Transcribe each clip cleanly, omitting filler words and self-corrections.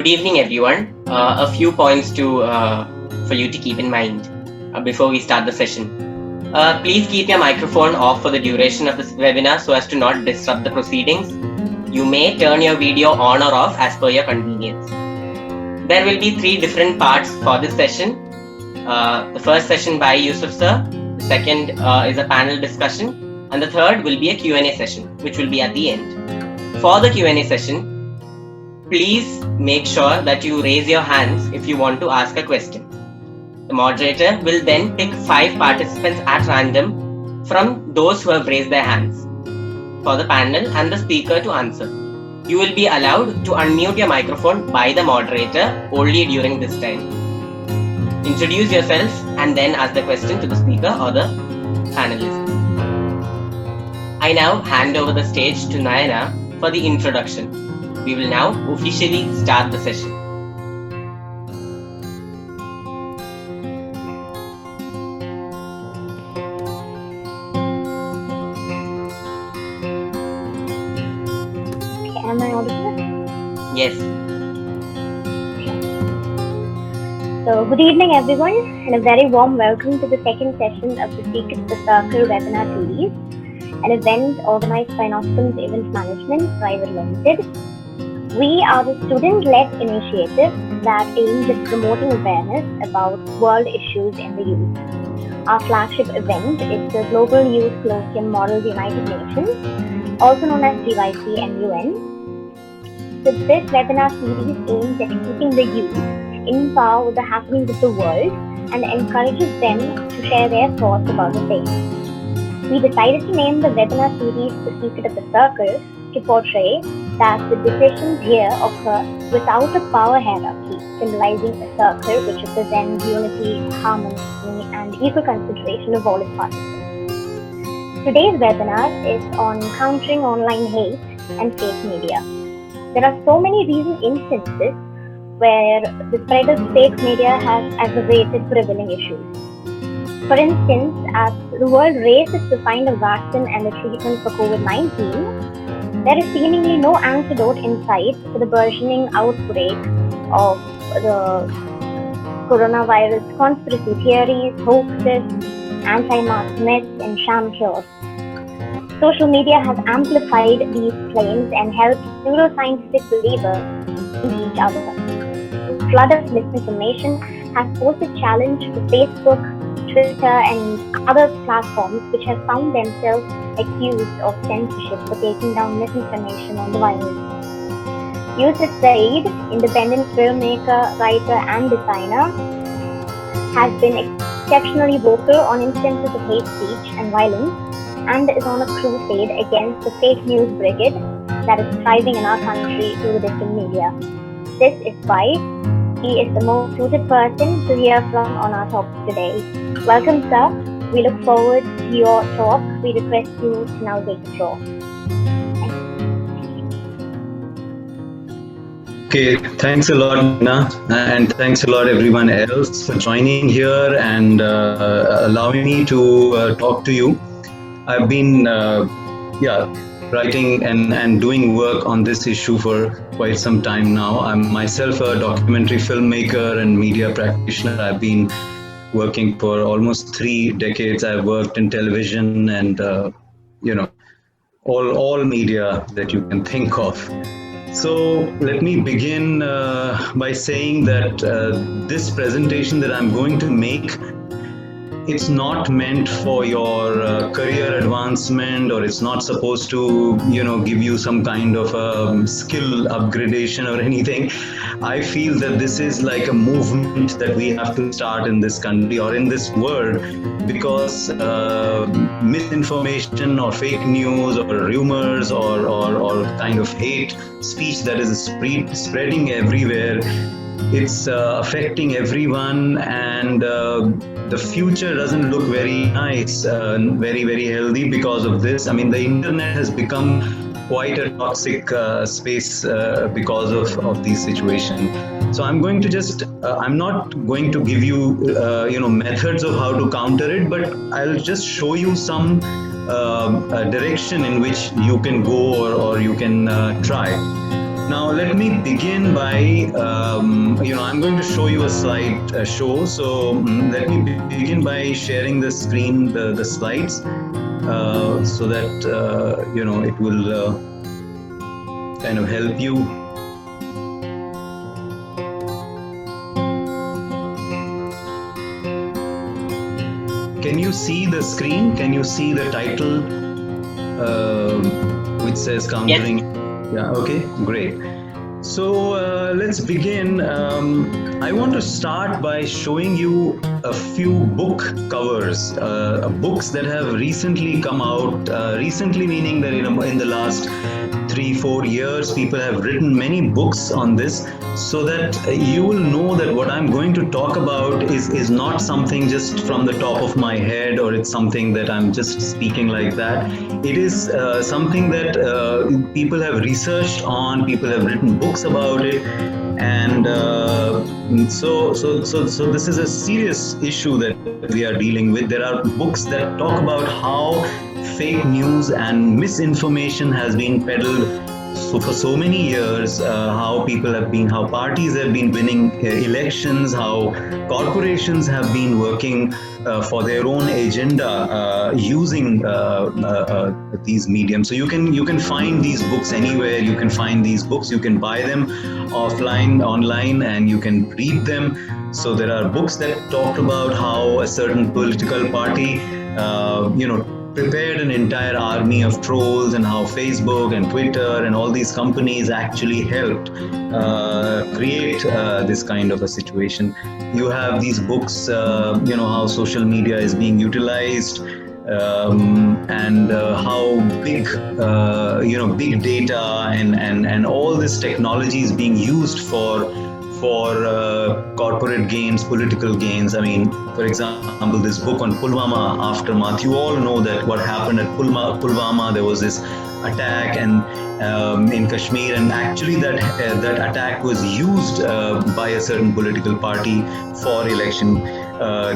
Good evening, everyone. A few points for you to keep in mind before we start the session. Please keep your microphone off for the duration of this webinar so as to not disrupt the proceedings. You may turn your video on or off as per your convenience. There will be 3 different parts for this session. The first session by Yousuf sir, the second is a panel discussion, and the third will be a Q&A session, which will be at the end. For the Q&A session, please make sure that you raise your hands if you want to ask a question. The moderator will then pick 5 participants at random from those who have raised their hands for the panel and the speaker to answer. You will be allowed to unmute your microphone by the moderator only during this time. Introduce yourself and then ask the question to the speaker or the panelist. I now hand over the stage to Nayana for the introduction. We will now officially start the session. Am I audible? Yes. So, good evening everyone, and a very warm welcome to the second session of the 𝗬𝗀𝗀𝗃𝗃 webinar series, an event organized by Notikums Event Management Pvt. We are the student-led initiative that aims at promoting awareness about world issues in the youth. Our flagship event is the Global Youth Colloquium Model of the United Nations, also known as 𝗬𝗫 and UN. So this webinar series aims at keeping the youth in power with the happenings of the world and encourages them to share their thoughts about the same. We decided to name the webinar series The Secret of the Circle to portray that the decisions here occur without a power hierarchy, symbolizing a circle which represents unity, harmony, and equal consideration of all its participants. Today's webinar is on countering online hate and fake media. There are so many recent instances where the spread of fake media has aggravated prevailing issues. For instance, as the world races to find a vaccine and a treatment for COVID-19, there is seemingly no antidote in sight for the burgeoning outbreak of the coronavirus conspiracy theories, hoaxes, anti-mask myths, and sham cures. Social media has amplified these claims and helped neuroscientific believers in each other. The flood of misinformation has posed a challenge to Facebook, Twitter, and other platforms which have found themselves accused of censorship for taking down misinformation on the virus. Yousuf Saeed, independent filmmaker, writer, and designer, has been exceptionally vocal on instances of hate speech and violence and is on a crusade against the fake news brigade that is thriving in our country through the different media. This is why he is the most suited person to hear from on our topic today. Welcome, sir. We look forward to your talk. We request you to now take the floor. Okay, thanks a lot, Nina, and thanks a lot everyone else for joining here and allowing me to talk to you. I've been writing and doing work on this issue for quite some time now. I'm myself a documentary filmmaker and media practitioner. I've been working for almost 3 decades. I've worked in television and all media that you can think of. So let me begin by saying that this presentation that I'm going to make, it's not meant for your career advancement, or it's not supposed to, give you some kind of a skill upgradation or anything. I feel that this is like a movement that we have to start in this country or in this world, because misinformation or fake news or rumors or kind of hate speech that is spreading everywhere, it's affecting everyone, and the future doesn't look very nice, very, very healthy because of this. I mean, the internet has become quite a toxic space because of these situations. So I'm going to just, I'm not going to give you, methods of how to counter it, but I'll just show you some direction in which you can go or you can try. Now, let me begin by, I'm going to show you a slide show. So let me begin by sharing the screen, the slides, so that, it will kind of help you. Can you see the screen? Can you see the title which says countering? Yes. Yeah, okay, great. So let's begin. I want to start by showing you a few book covers, books that have recently come out. Recently meaning that in the last 3-4 years, people have written many books on this, so that you will know that what I'm going to talk about is not something just from the top of my head, or it's something that I'm just speaking like that. It is something that people have researched on, people have written books about it, and so this is a serious issue that we are dealing with. There are books that talk about how fake news and misinformation has been peddled for so many years, how parties have been winning elections, how corporations have been working for their own agenda using these mediums. So you can find these books anywhere. You can find these books. You can buy them offline, online, and you can read them. So there are books that talk about how a certain political party, prepared an entire army of trolls, and how Facebook and Twitter and all these companies actually helped create this kind of a situation. You have these books, how social media is being utilized, and how big data and all this technology is being used for corporate gains, political gains. I mean, for example, this book on Pulwama aftermath. You all know that what happened at Pulwama. There was this attack in Kashmir, and actually that attack was used by a certain political party for election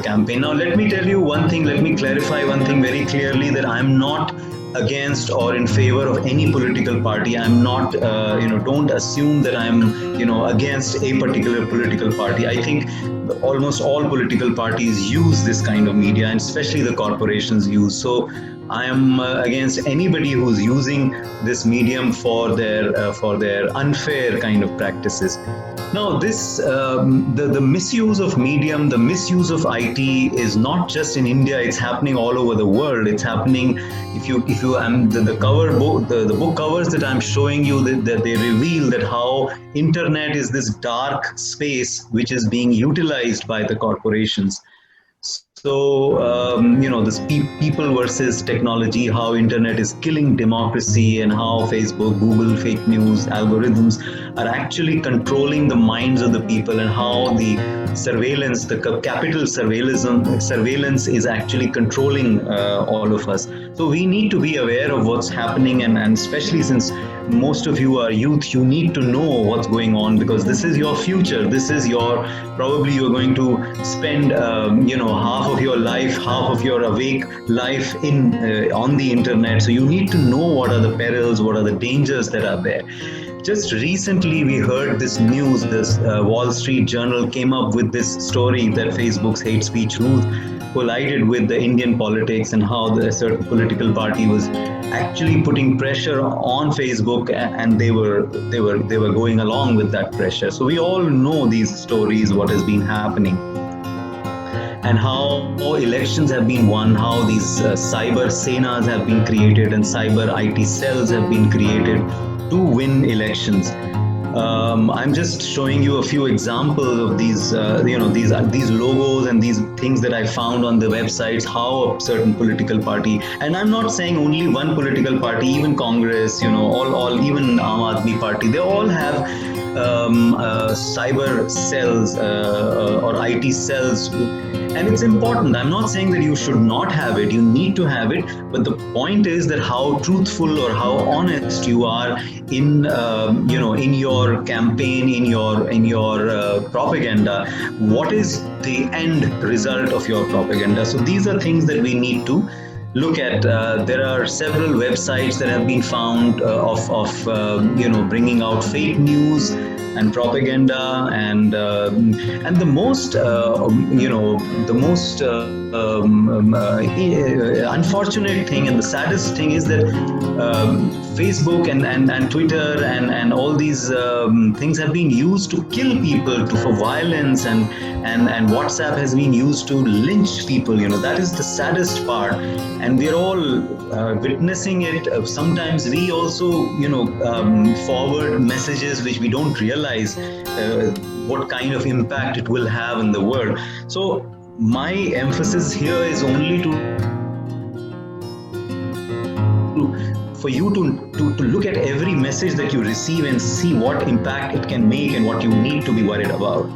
campaign. Now, let me tell you one thing. Let me clarify one thing very clearly, that I'm not against or in favor of any political party. I'm not, don't assume that I'm, against a particular political party. I think almost all political parties use this kind of media, and especially the corporations use. So I am against anybody who's using this medium for their unfair kind of practices. Now, this the misuse of medium, the misuse of IT is not just in India. It's happening all over the world. It's happening. The book covers that I'm showing you, that they reveal that how internet is this dark space which is being utilized by the corporations. So, this people versus technology, how internet is killing democracy, and how Facebook, Google, fake news, algorithms are actually controlling the minds of the people, and how the surveillance, the capital surveillance is actually controlling all of us. So we need to be aware of what's happening, and especially since most of you are youth, you need to know what's going on, because this is your future. This is probably you're going to spend, half of your life, half of your awake life on the internet. So you need to know what are the perils, what are the dangers that are there. Just recently, we heard this news. This Wall Street Journal came up with this story that Facebook's hate speech rules collided with the Indian politics, and how a certain political party was actually putting pressure on Facebook, and they were going along with that pressure. So we all know these stories, what has been happening, and how elections have been won, how these cyber senas have been created, and cyber IT cells have been created to win elections. I'm just showing you a few examples of these, these logos and these things that I found on the websites, how a certain political party, and I'm not saying only one political party, even Congress, all even Aam Aadmi Party, they all have cyber cells or IT cells. And it's important. I'm not saying that you should not have it. You need to have it. But the point is that how truthful or how honest you are in your campaign, in your propaganda. What is the end result of your propaganda? So these are things that we need to look at, there are several websites that have been found of bringing out fake news and propaganda, and the most unfortunate thing and the saddest thing is that Facebook and Twitter and all these things have been used to kill people, for violence, and WhatsApp has been used to lynch people. That is the saddest part, and we're all witnessing it. Sometimes we also forward messages which we don't realize what kind of impact it will have in the world. So my emphasis here is only for you to look at every message that you receive and see what impact it can make and what you need to be worried about.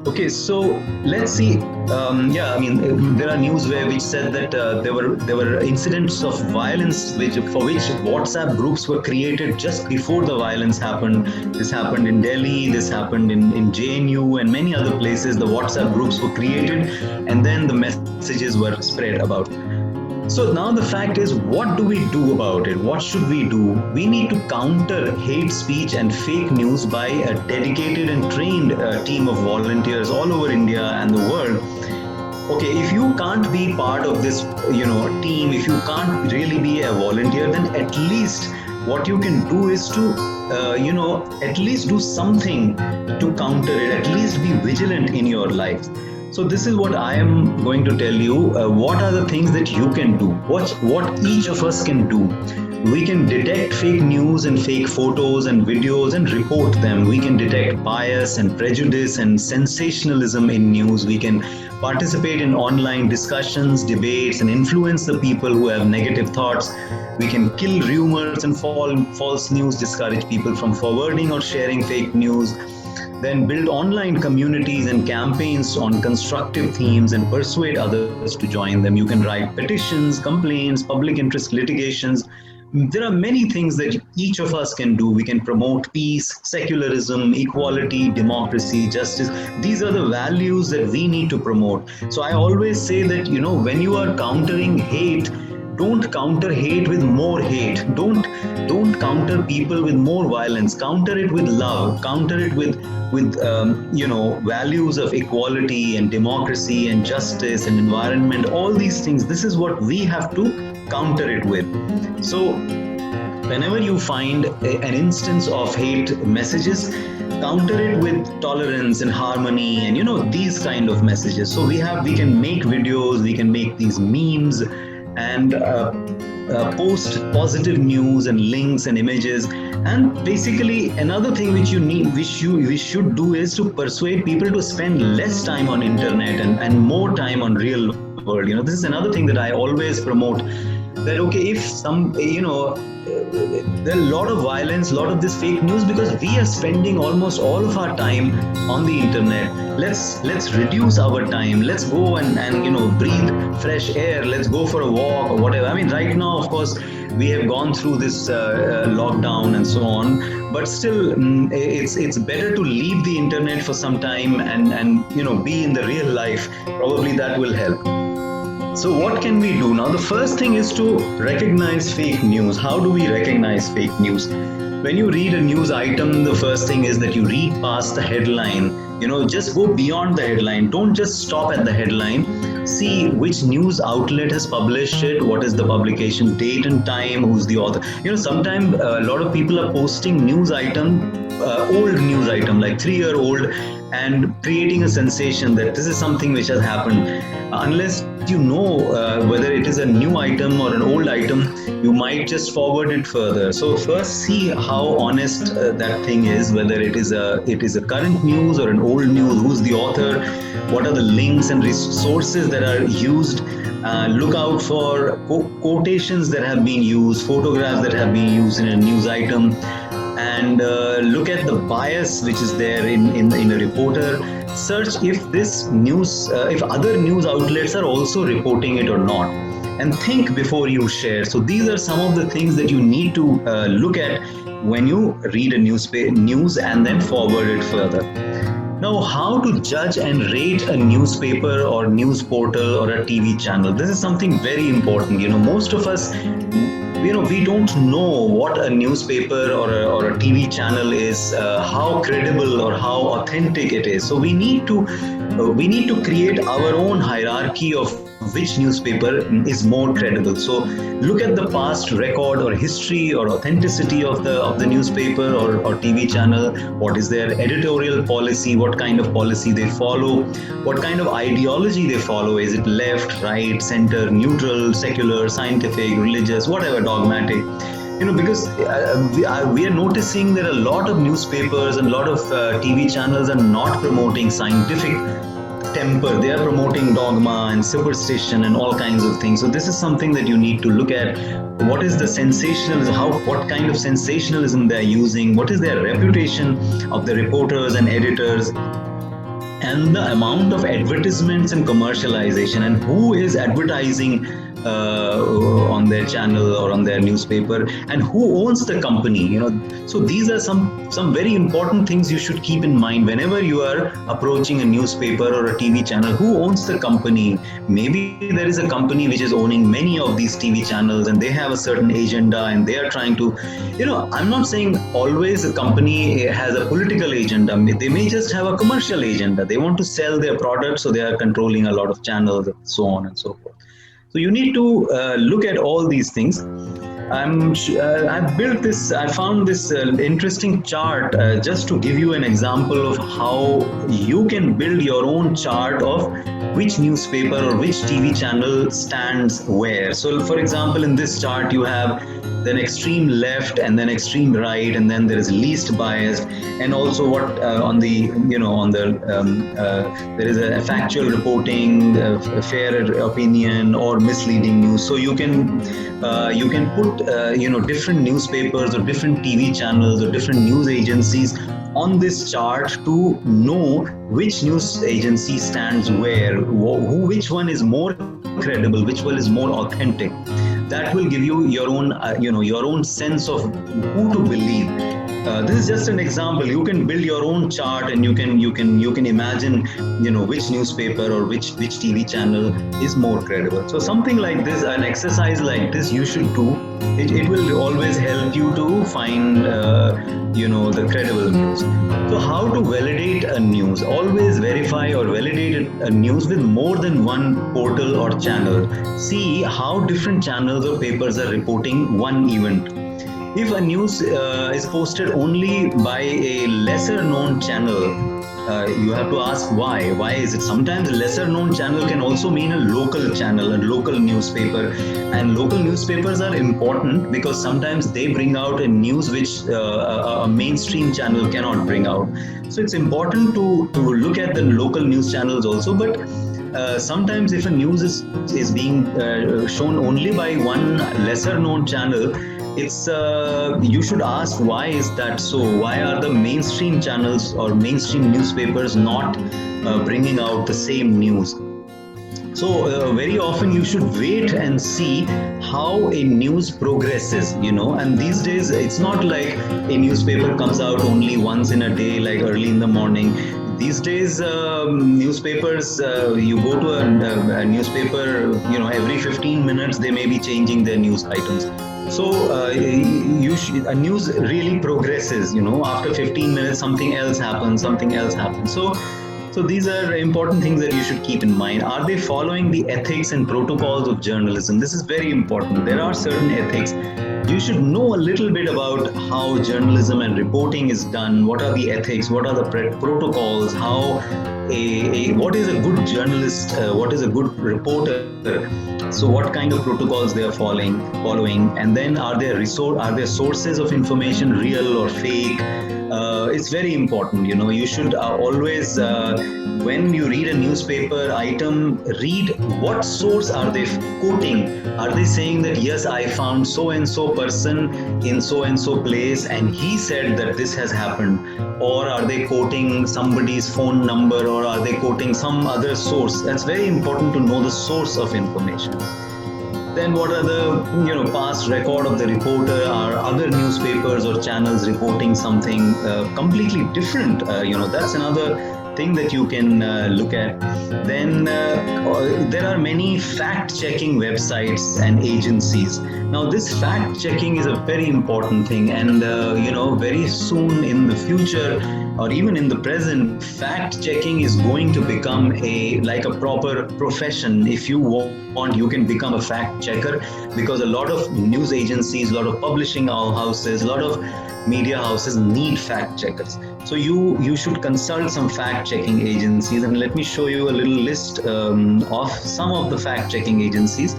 Okay, so let's see. There are news which said that there were incidents of violence for which WhatsApp groups were created just before the violence happened. This happened in Delhi, this happened in JNU and many other places. The WhatsApp groups were created and then the messages were spread about. So now the fact is, what do we do about it? What should we do? We need to counter hate speech and fake news by a dedicated and trained team of volunteers all over India and the world. Okay, if you can't be part of this, team, if you can't really be a volunteer, then at least what you can do is to, at least do something to counter it. At least be vigilant in your life. So this is what I am going to tell you. What are the things that you can do? What each of us can do? We can detect fake news and fake photos and videos and report them. We can detect bias and prejudice and sensationalism in news. We can participate in online discussions, debates, and influence the people who have negative thoughts. We can kill rumors and false news, discourage people from forwarding or sharing fake news. Then build online communities and campaigns on constructive themes and persuade others to join them. You can write petitions, complaints, public interest litigations. There are many things that each of us can do. We can promote peace, secularism, equality, democracy, justice. These are the values that we need to promote. So I always say that, when you are countering hate, don't counter hate with more hate. Don't counter people with more violence. Counter it with love. Counter it with values of equality and democracy and justice and environment. All these things. This is what we have to counter it with. So whenever you find an instance of hate messages, counter it with tolerance and harmony and these kind of messages. So we can make videos, we can make these memes and post positive news and links and images. And basically another thing which we should do is to persuade people to spend less time on internet and more time on real world. This is another thing that I always promote, that okay, if there are a lot of violence, a lot of this fake news, because we are spending almost all of our time on the internet. Let's reduce our time. Let's go and breathe fresh air. Let's go for a walk or whatever. I mean, right now, of course, we have gone through this lockdown and so on, but still it's better to leave the internet for some time and be in the real life. Probably that will help. So what can we do? Now, the first thing is to recognize fake news. How do we recognize fake news? When you read a news item, the first thing is that you read past the headline. Just go beyond the headline. Don't just stop at the headline. See which news outlet has published it, what is the publication date and time, who's the author. Sometimes a lot of people are posting news item, old news item, like 3-year-old, and creating a sensation that this is something which has happened. Unless you know whether it is a new item or an old item, you might just forward it further. So first see how honest that thing is, whether it is a current news or an old news, who's the author, what are the links and resources that are used. Look out for quotations that have been used, photographs that have been used in a news item, and look at the bias which is there in a reporter. Search if this news, if other news outlets are also reporting it or not, and think before you share. So these are some of the things that you need to look at when you read a news and then forward it further. Now, how to judge and rate a newspaper or news portal or a TV channel? This is something very important. Most of us, we don't know what a newspaper or a TV channel is, how credible or how authentic it is. So we need to create our own hierarchy of which newspaper is more credible. So look at the past record or history or authenticity of the newspaper or TV channel. What is their editorial policy? What kind of policy they follow? What kind of ideology they follow? Is it left, right, center, neutral, secular, scientific, religious, whatever, dogmatic? Because we are noticing that a lot of newspapers and a lot of TV channels are not promoting scientific temper. They are promoting dogma and superstition and all kinds of things. So this is something that you need to look at. What is the sensationalism? What kind of sensationalism they are using? What is their reputation of the reporters and editors? And the amount of advertisements and commercialization, and who is advertising on their channel or on their newspaper, and who owns the company. So these are some very important things you should keep in mind whenever you are approaching a newspaper or a TV channel. Who owns the company? Maybe there is a company which is owning many of these TV channels, and they have a certain agenda, and they are trying to, I'm not saying always a company has a political agenda. They may just have a commercial agenda. They want to sell their products, so they are controlling a lot of channels, and so on and so forth. So you need to look at all these things. I found this interesting chart just to give you an example of how you can build your own chart of which newspaper or which TV channel stands where. So for example, in this chart you have then extreme left and then extreme right, and then there is least biased, and also what there is a factual reporting, fair opinion, or misleading news. So you can put different newspapers or different TV channels or different news agencies on this chart to know which news agency stands where, which one is more credible, which one is more authentic. That will give you your own sense of who to believe. This is just an example. You can build your own chart, and you can imagine which newspaper or which TV channel is more credible. So something like this, an exercise like this, you should do. It will always help you to find the credible news. So how to validate a news? Always verify or validate a news with more than one portal or channel. See how different channels or papers are reporting one event. If a news is posted only by a lesser known channel, you have to ask why. Why is it? Sometimes a lesser known channel can also mean a local channel, a local newspaper. And local newspapers are important because sometimes they bring out a news which a mainstream channel cannot bring out. So it's important to look at the local news channels also. But sometimes if a news is being shown only by one lesser known channel, you should ask, why is that so? Why are the mainstream channels or mainstream newspapers not bringing out the same news? So very often you should wait and see how a news progresses, and these days it's not like a newspaper comes out only once in a day, like early in the morning. These days, newspapers, you go to a newspaper, every 15 minutes they may be changing their news items. So a news really progresses, after 15 minutes something else happens. So these are important things that you should keep in mind. Are they following the ethics and protocols of journalism? This is very important. There are certain ethics. You should know a little bit about how journalism and reporting is done. What are the ethics? What are the protocols? What is a good journalist? What is a good reporter? So what kind of protocols they are following, and then are their sources of information real or fake? It's very important. You should always, when you read a newspaper item, read what source are they quoting. Are they saying that, yes, I found so and so person in so and so place and he said that this has happened? Or are they quoting somebody's phone number, or are they quoting some other source? That's very important to know the source of information. Then what are the past record of the reporter? Are other newspapers or channels reporting something completely different? That's another thing that you can look at. Then there are many fact-checking websites and agencies. Now, this fact-checking is a very important thing, and very soon in the future, or even in the present, fact-checking is going to become a proper profession. If you want, you can become a fact-checker, because a lot of news agencies, a lot of publishing houses, a lot of media houses need fact-checkers. So you should consult some fact-checking agencies, and let me show you a little list of some of the fact-checking agencies.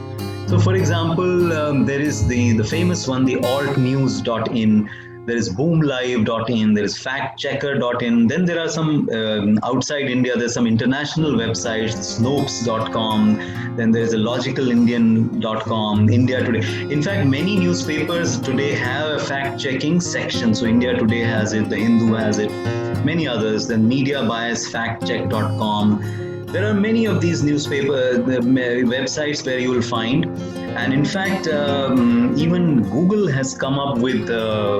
So, for example, there is the famous one, the altnews.in. There is boomlive.in, there is factchecker.in. Then there are some outside India, there's some international websites, snopes.com. Then there is a logicalindian.com, India Today. In fact, many newspapers today have a fact-checking section. So India Today has it, The Hindu has it, many others. Then mediabiasfactcheck.com. There are many of these newspaper websites where you will find, and in fact, even Google has come up with a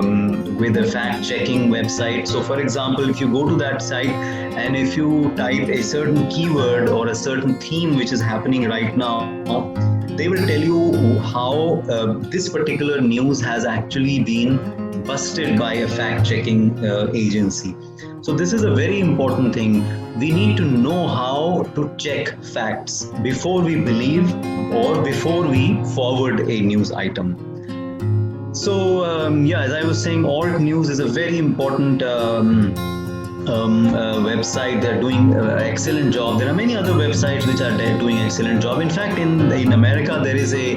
fact-checking website. So, for example, if you go to that site and if you type a certain keyword or a certain theme which is happening right now, they will tell you how this particular news has actually been busted by a fact-checking agency. So this is a very important thing. We need to know how to check facts before we believe or before we forward a news item. So as I was saying, alt news is a very important website. They're doing an excellent job. There are many other websites which are doing excellent job. In fact, in America, there is a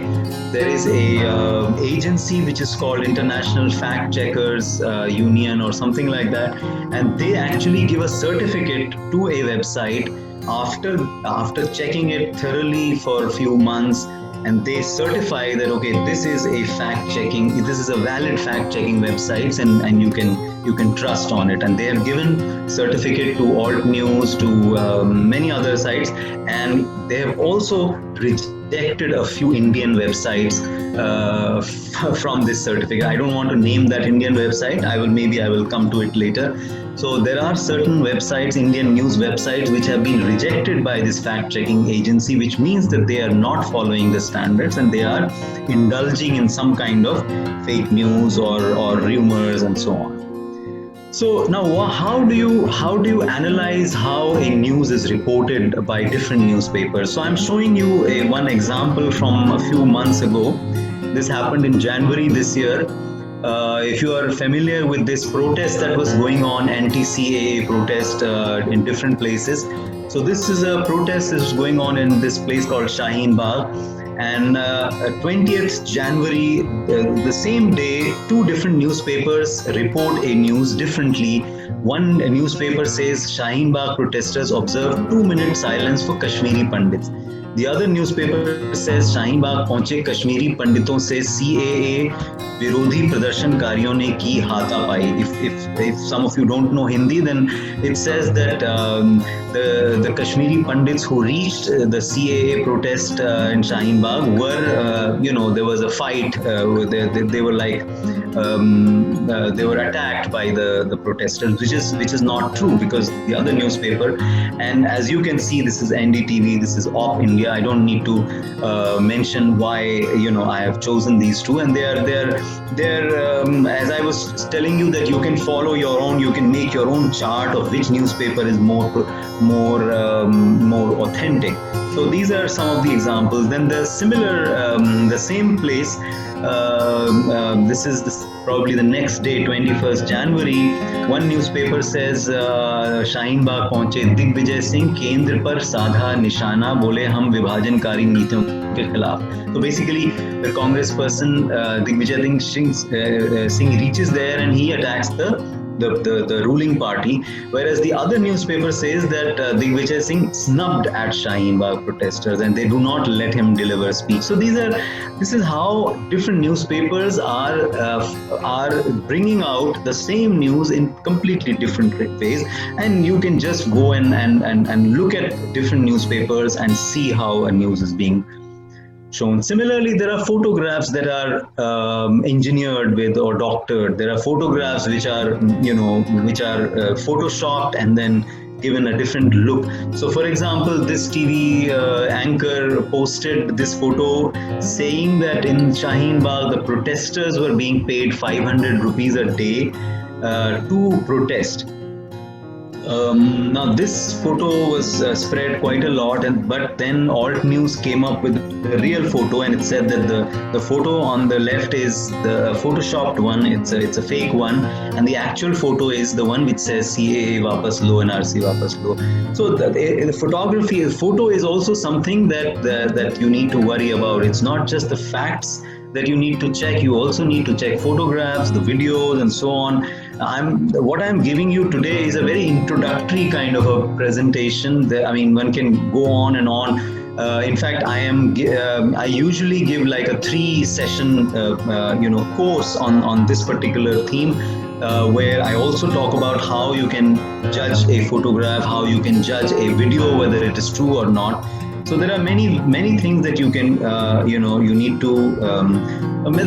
agency which is called International Fact Checkers Union or something like that, and they actually give a certificate to a website after checking it thoroughly for a few months, and they certify that this is a this is a valid fact-checking website, and you can trust on it. And they have given certificate to Alt News, to many other sites, and they have also rejected a few Indian websites from this certificate. I don't want to name that Indian website. I will come to it later. So there are certain websites, Indian news websites, which have been rejected by this fact-checking agency, which means that they are not following the standards and they are indulging in some kind of fake news or rumors and so on. So now, how do you analyze how a news is reported by different newspapers? So I'm showing you one example from a few months ago. This happened in January this year. If you are familiar with this protest that was going on, anti-CAA protest in different places. So this is a protest that is going on in this place called Shaheen Bagh. And 20th January, the same day, two different newspapers report a news differently. One newspaper says Shaheen Bagh protesters observe 2-minute silence for Kashmiri Pandits. The other newspaper says Shaheen Bagh पहुंचे कश्मीरी पंडितों से CAA विरोधी प्रदर्शनकारियों ने की हाथापाई. If some of you don't know Hindi, then it says that the Kashmiri Pandits who reached the CAA protest in Shaheen Bagh were, there was a fight. They were like they were attacked by the protesters, which is not true, because the other newspaper, and as you can see, this is NDTV, this is Op India. I don't need to mention why I have chosen these two, and they're as I was telling you, that you can follow your own, you can make your own chart of which newspaper is more authentic. So these are some of the examples. Then the same place. This is probably the next day, 21st January. One newspaper says Shaheen Bagh पहुंचे दिग्विजय सिंह, केंद्र पर साधा निशाना, बोले हम विभाजनकारी नीतियों के खिलाफ. So basically, the Congress person Digvijay Singh reaches there and he attacks the ruling party, whereas the other newspaper says that Digvijay Singh snubbed at Shaheen Bagh protesters and they do not let him deliver speech. So this is how different newspapers are bringing out the same news in completely different ways, and you can just go and look at different newspapers and see how a news is being shown. Similarly, there are photographs that are engineered with or doctored. There are photographs which are photoshopped and then given a different look. So for example, this TV anchor posted this photo saying that in Shaheen Bagh, the protesters were being paid 500 rupees a day to protest. Now this photo was spread quite a lot, but then Alt News came up with the real photo, and it said that the photo on the left is the photoshopped one. It's a fake one, and the actual photo is the one which says CAA वापस लो and RC वापस लो. So the photo is also something that you need to worry about. It's not just the facts that you need to check. You also need to check photographs, the videos, and so on. What I'm giving you today is a very introductory kind of a presentation. I mean, one can go on and on. In fact, I usually give like a 3-session course on this particular theme, where I also talk about how you can judge a photograph, how you can judge a video, whether it is true or not. So there are many things that you can you need to.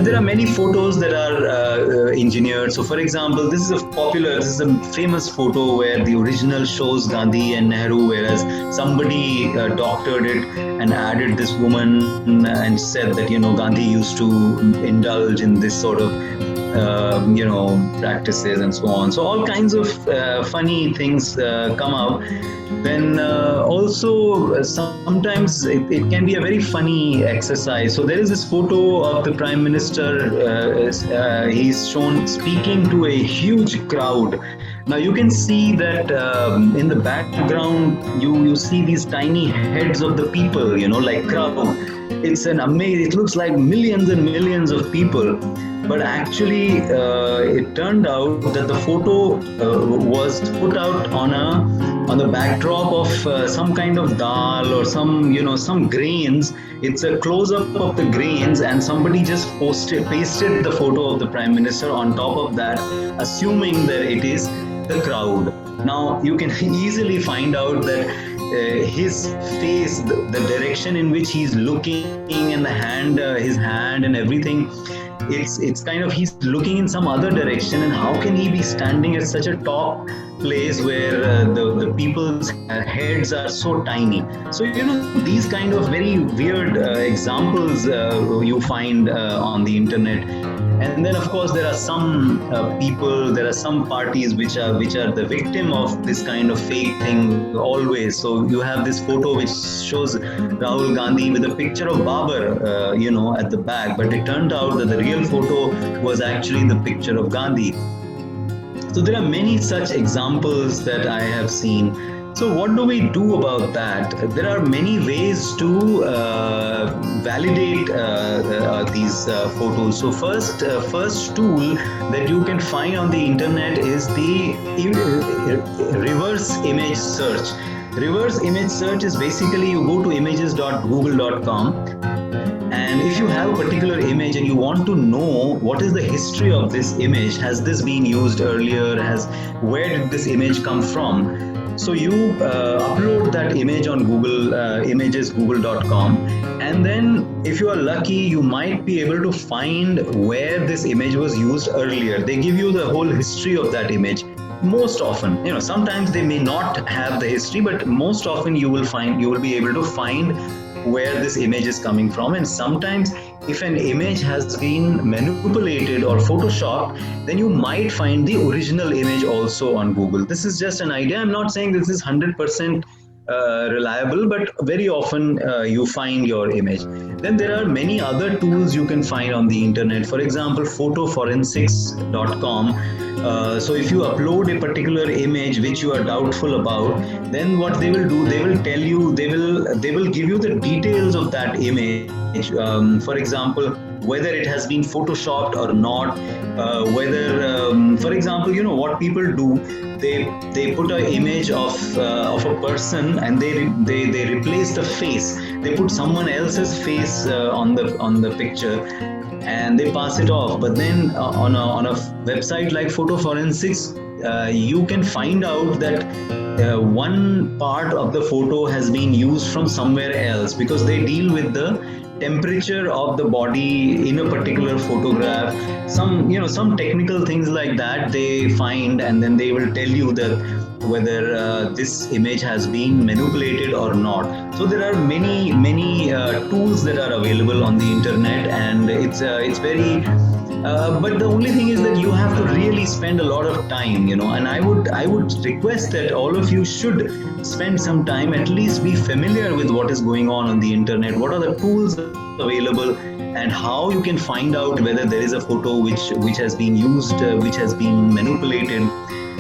There are many photos that are engineered. So for example, this is a famous photo where the original shows Gandhi and Nehru, whereas somebody doctored it and added this woman and said that Gandhi used to indulge in this sort of practices and so on. So all kinds of funny things come out. Then also sometimes it can be a very funny exercise. So there is this photo of the Prime Minister. He's shown speaking to a huge crowd. Now you can see that in the background you see these tiny heads of the people, like crowd. It's it looks like millions and millions of people. But actually, it turned out that the photo was put out on the backdrop of some kind of dal or some grains. It's a close-up of the grains, and somebody just pasted the photo of the Prime Minister on top of that, assuming that it is the crowd. Now you can easily find out that his face, the direction in which he's looking, and the hand, his hand, and everything. It's kind of he's looking in some other direction, and how can he be standing at such a top place where the people's heads are so tiny? So these kind of very weird examples you find on the internet. And then of course there are some there are some parties which are the victim of this kind of fake thing always. So you have this photo which shows Rahul Gandhi with a picture of Babur at the back, but it turned out that the real photo was actually the picture of Gandhi. So there are many such examples that I have seen. So what do we do about that? There are many ways to validate these photos. So first tool that you can find on the internet is the reverse image search. Reverse image search is basically you go to images.google.com, and if you have a particular image and you want to know what is the history of this image, has this been used earlier, where did this image come from? So you upload that image on Google, images.google.com, and then if you are lucky, you might be able to find where this image was used earlier. They give you the whole history of that image. Most often, sometimes they may not have the history, but most often you will be able to find where this image is coming from. And sometimes if an image has been manipulated or photoshopped, then you might find the original image also on Google. This is just an idea. I'm not saying this is 100% reliable, but very often you find your image. Then there are many other tools you can find on the internet. For example, photoforensics.com. So if you upload a particular image which you are doubtful about, then what they will do, they will tell you, they will give you the details of that image. For example, whether it has been photoshopped or not, whether, for example, what people do, they put an image of a person and they replace the face. They put someone else's face on the picture, and they pass it off. But then on a website like Photo Forensics, you can find out that one part of the photo has been used from somewhere else, because they deal with the temperature of the body in a particular photograph. Some technical things like that they find, and then they will tell you that whether this image has been manipulated or not. So there are many tools that are available on the internet, and it's very but the only thing is that you have to really spend a lot of time, and I would request that all of you should spend some time, at least be familiar with what is going on the internet, what are the tools available, and how you can find out whether there is a photo which has been used, which has been manipulated.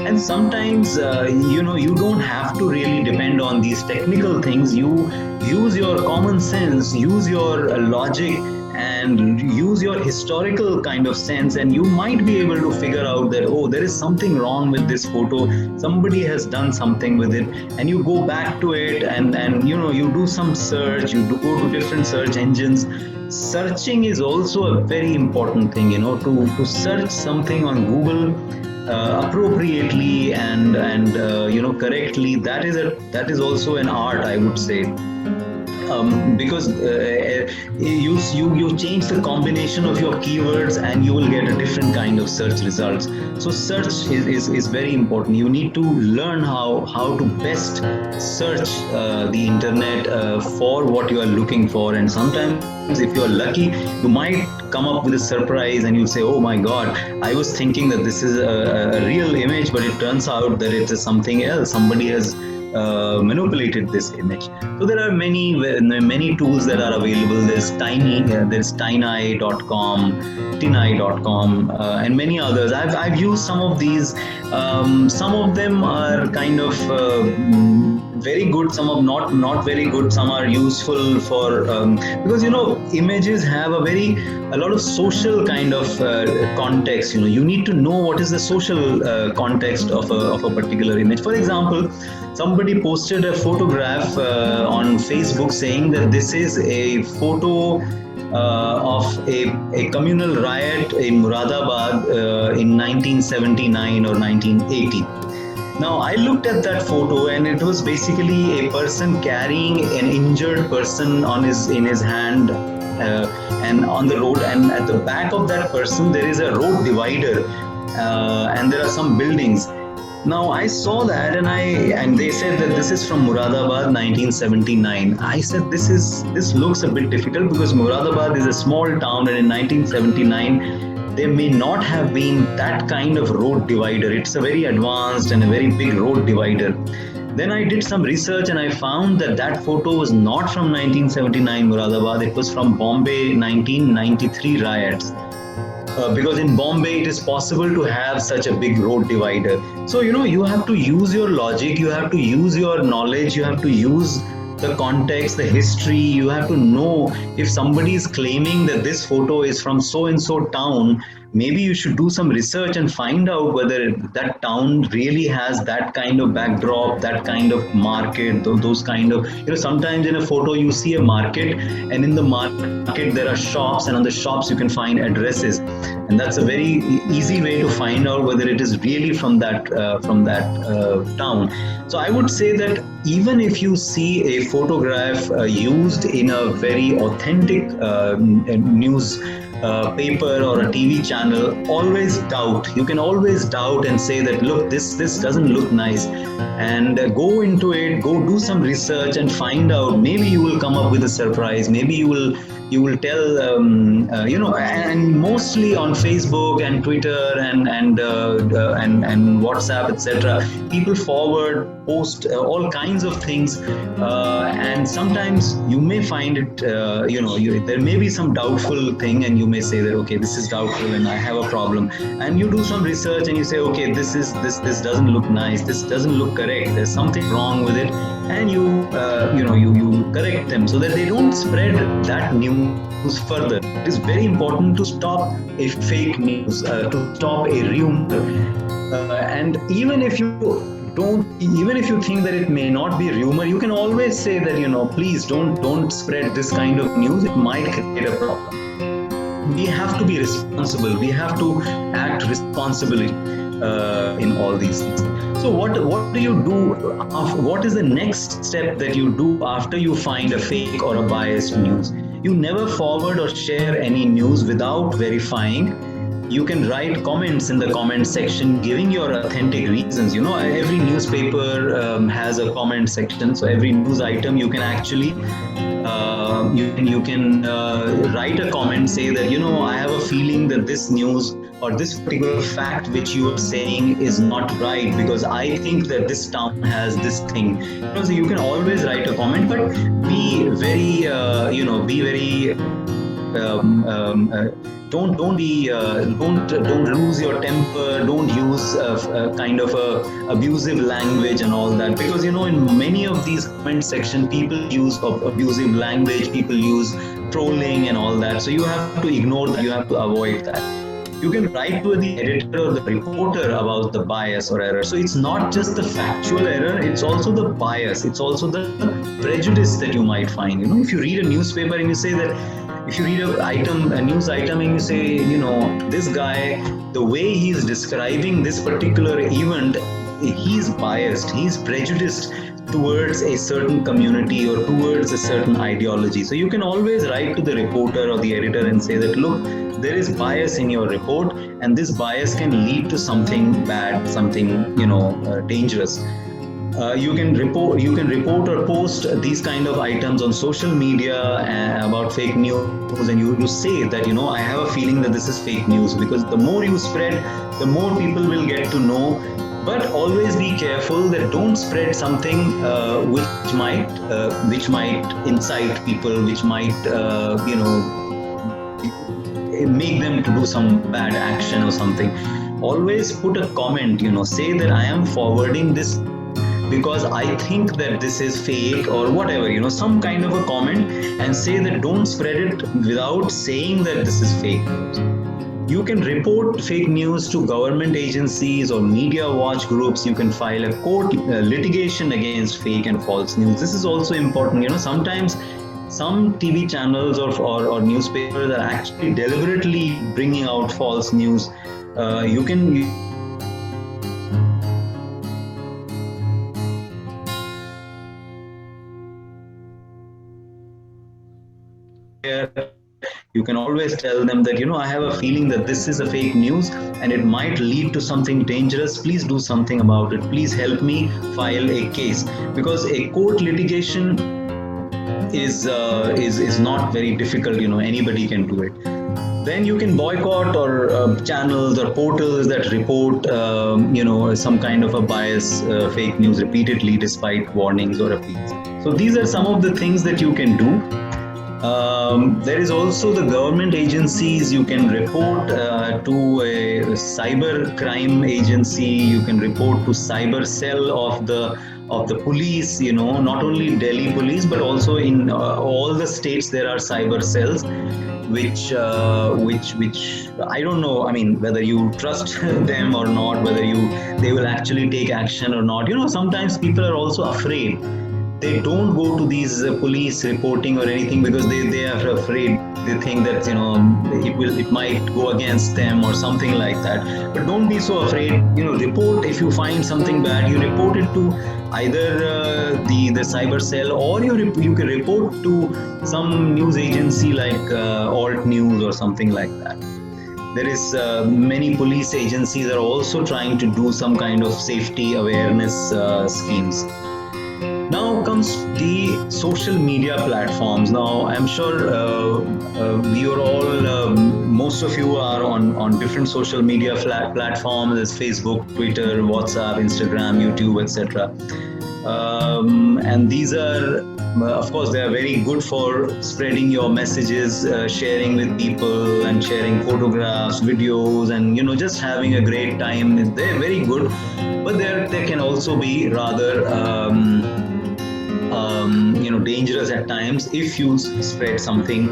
And sometimes you don't have to really depend on these technical things. You use your common sense, use your logic, and use your historical kind of sense, and you might be able to figure out that, oh, there is something wrong with this photo, somebody has done something with it, and you go back to it, and you do some search, you go to different search engines. Searching is also a very important thing, to search something on Google appropriately and correctly. That is also an art, I would say. Because you change the combination of your keywords and you will get a different kind of search results. So search is very important. You need to learn how to best search the internet for what you are looking for. And sometimes if you are lucky, you might come up with a surprise and you say, oh my God, I was thinking that this is a real image, but it turns out that it is something else. Somebody has manipulated this image. So there are many tools that are available. There's tiny.com, tineye.com, and many others. I've used some of these. Some of them are kind of very good, some are not very good, some are useful for because images have a lot of social kind of context. You need to know what is the social context of a particular image. For example, somebody posted a photograph on Facebook saying that this is a photo of a communal riot in 𝗬𝗲𝗏𝗏 in 1979 or 1980. Now, I looked at that photo, and it was basically a person carrying an injured person in his hand and on the road, and at the back of that person there is a road divider, and there are some buildings. Now I saw that, and they said that this is from 𝗬𝗏𝗏𝗏 1979. I said this looks a bit difficult, because 𝗬𝗏𝗏𝗏 is a small town, and in 1979 there may not have been that kind of road divider. It's a very advanced and a very big road divider. Then I did some research and I found that photo was not from 1979 𝗬𝗏𝗏𝗏. It was from Bombay 1993 riots. Because in Bombay it is possible to have such a big road divider. So you have to use your logic, you have to use your knowledge, you have to use the context, the history. You have to know if somebody is claiming that this photo is from so and so town. Maybe you should do some research and find out whether that town really has that kind of backdrop, that kind of market, those kind of, sometimes in a photo you see a market, and in the market there are shops, and on the shops you can find addresses, and that's a very easy way to find out whether it is really from that town. So I would say that even if you see a photograph used in a very authentic news paper or a TV channel, always doubt. You can always doubt and say that, look, this doesn't look nice, and go into it, go do some research and find out. Maybe you will come up with a surprise. Maybe you will tell, and mostly on Facebook and Twitter and WhatsApp, etc. people post all kinds of things, and sometimes you may find it, there may be some doubtful thing, and you may say that, okay, this is doubtful and I have a problem, and you do some research and you say, okay, this doesn't look nice, this doesn't look correct, there's something wrong with it, and you correct them so that they don't spread that news further. It is very important to stop a fake news, to stop a rumor, and even if you think that it may not be rumor, you can always say that, please don't spread this kind of news. It might create a problem. We have to be responsible. We have to act responsibly in all these things. So what do you do? What is the next step that you do after you find a fake or a biased news? You never forward or share any news without verifying You can write comments in the comment section giving your authentic reasons. Every newspaper has a comment section, so every news item you can actually you can write a comment, say that I have a feeling that this news or this particular fact which you are saying is not right, because I think that this town has this thing. So you can always write a comment, but be very don't lose your temper. Don't use kind of abusive language and all that, because in many of these comment section people use abusive language, people use trolling and all that. So you have to ignore that. You have to avoid that. You can write to the editor or the reporter about the bias or error. So it's not just the factual error, it's also the bias, it's also the prejudice that you might find. If you read a newspaper and you say that, if you read a news item and you say, this guy, the way he's describing this particular event, he's biased, he's prejudiced towards a certain community or towards a certain ideology. So you can always write to the reporter or the editor and say that, look, there is bias in your report, and this bias can lead to something bad, something dangerous. You can report or post these kind of items on social media about fake news, and you say that I have a feeling that this is fake news, because the more you spread, the more people will get to know. But always be careful that don't spread something which might incite people, which might make them to do some bad action or something. Always put a comment, say that I am forwarding this because I think that this is fake or whatever, some kind of a comment, and say that don't spread it without saying that this is fake news. You can report fake news to government agencies or media watch groups. You can file a court litigation against fake and false news. This is also important. Sometimes some TV channels or newspapers are actually deliberately bringing out false news. You can always tell them that, I have a feeling that this is a fake news and it might lead to something dangerous. Please do something about it. Please help me file a case, because a court litigation is not very difficult. Anybody can do it. Then you can boycott or channels or portals that report some kind of a bias, fake news repeatedly despite warnings or appeals. So these are some of the things that you can do. There is also the government agencies. You can report to a cyber crime agency. You can report to cyber cell of the police. Not only Delhi police, but also in all the states there are cyber cells, which I don't know. I mean, whether you trust them or not, whether they will actually take action or not. Sometimes people are also afraid. They don't go to these police reporting or anything because they are afraid. They think that it might go against them or something like that. But don't be so afraid. Report if you find something bad. You report it to either the cyber cell, or you can report to some news agency like Alt News or something like that. There is many police agencies are also trying to do some kind of safety awareness schemes. Now comes the social media platforms. Now I'm sure we are all, most of you are on different social media platforms. There's Facebook, Twitter, WhatsApp, Instagram, YouTube, etc. And these are, of course, they are very good for spreading your messages, sharing with people and sharing photographs, videos, and just having a great time. They're very good, but they can also be rather dangerous at times if you spread something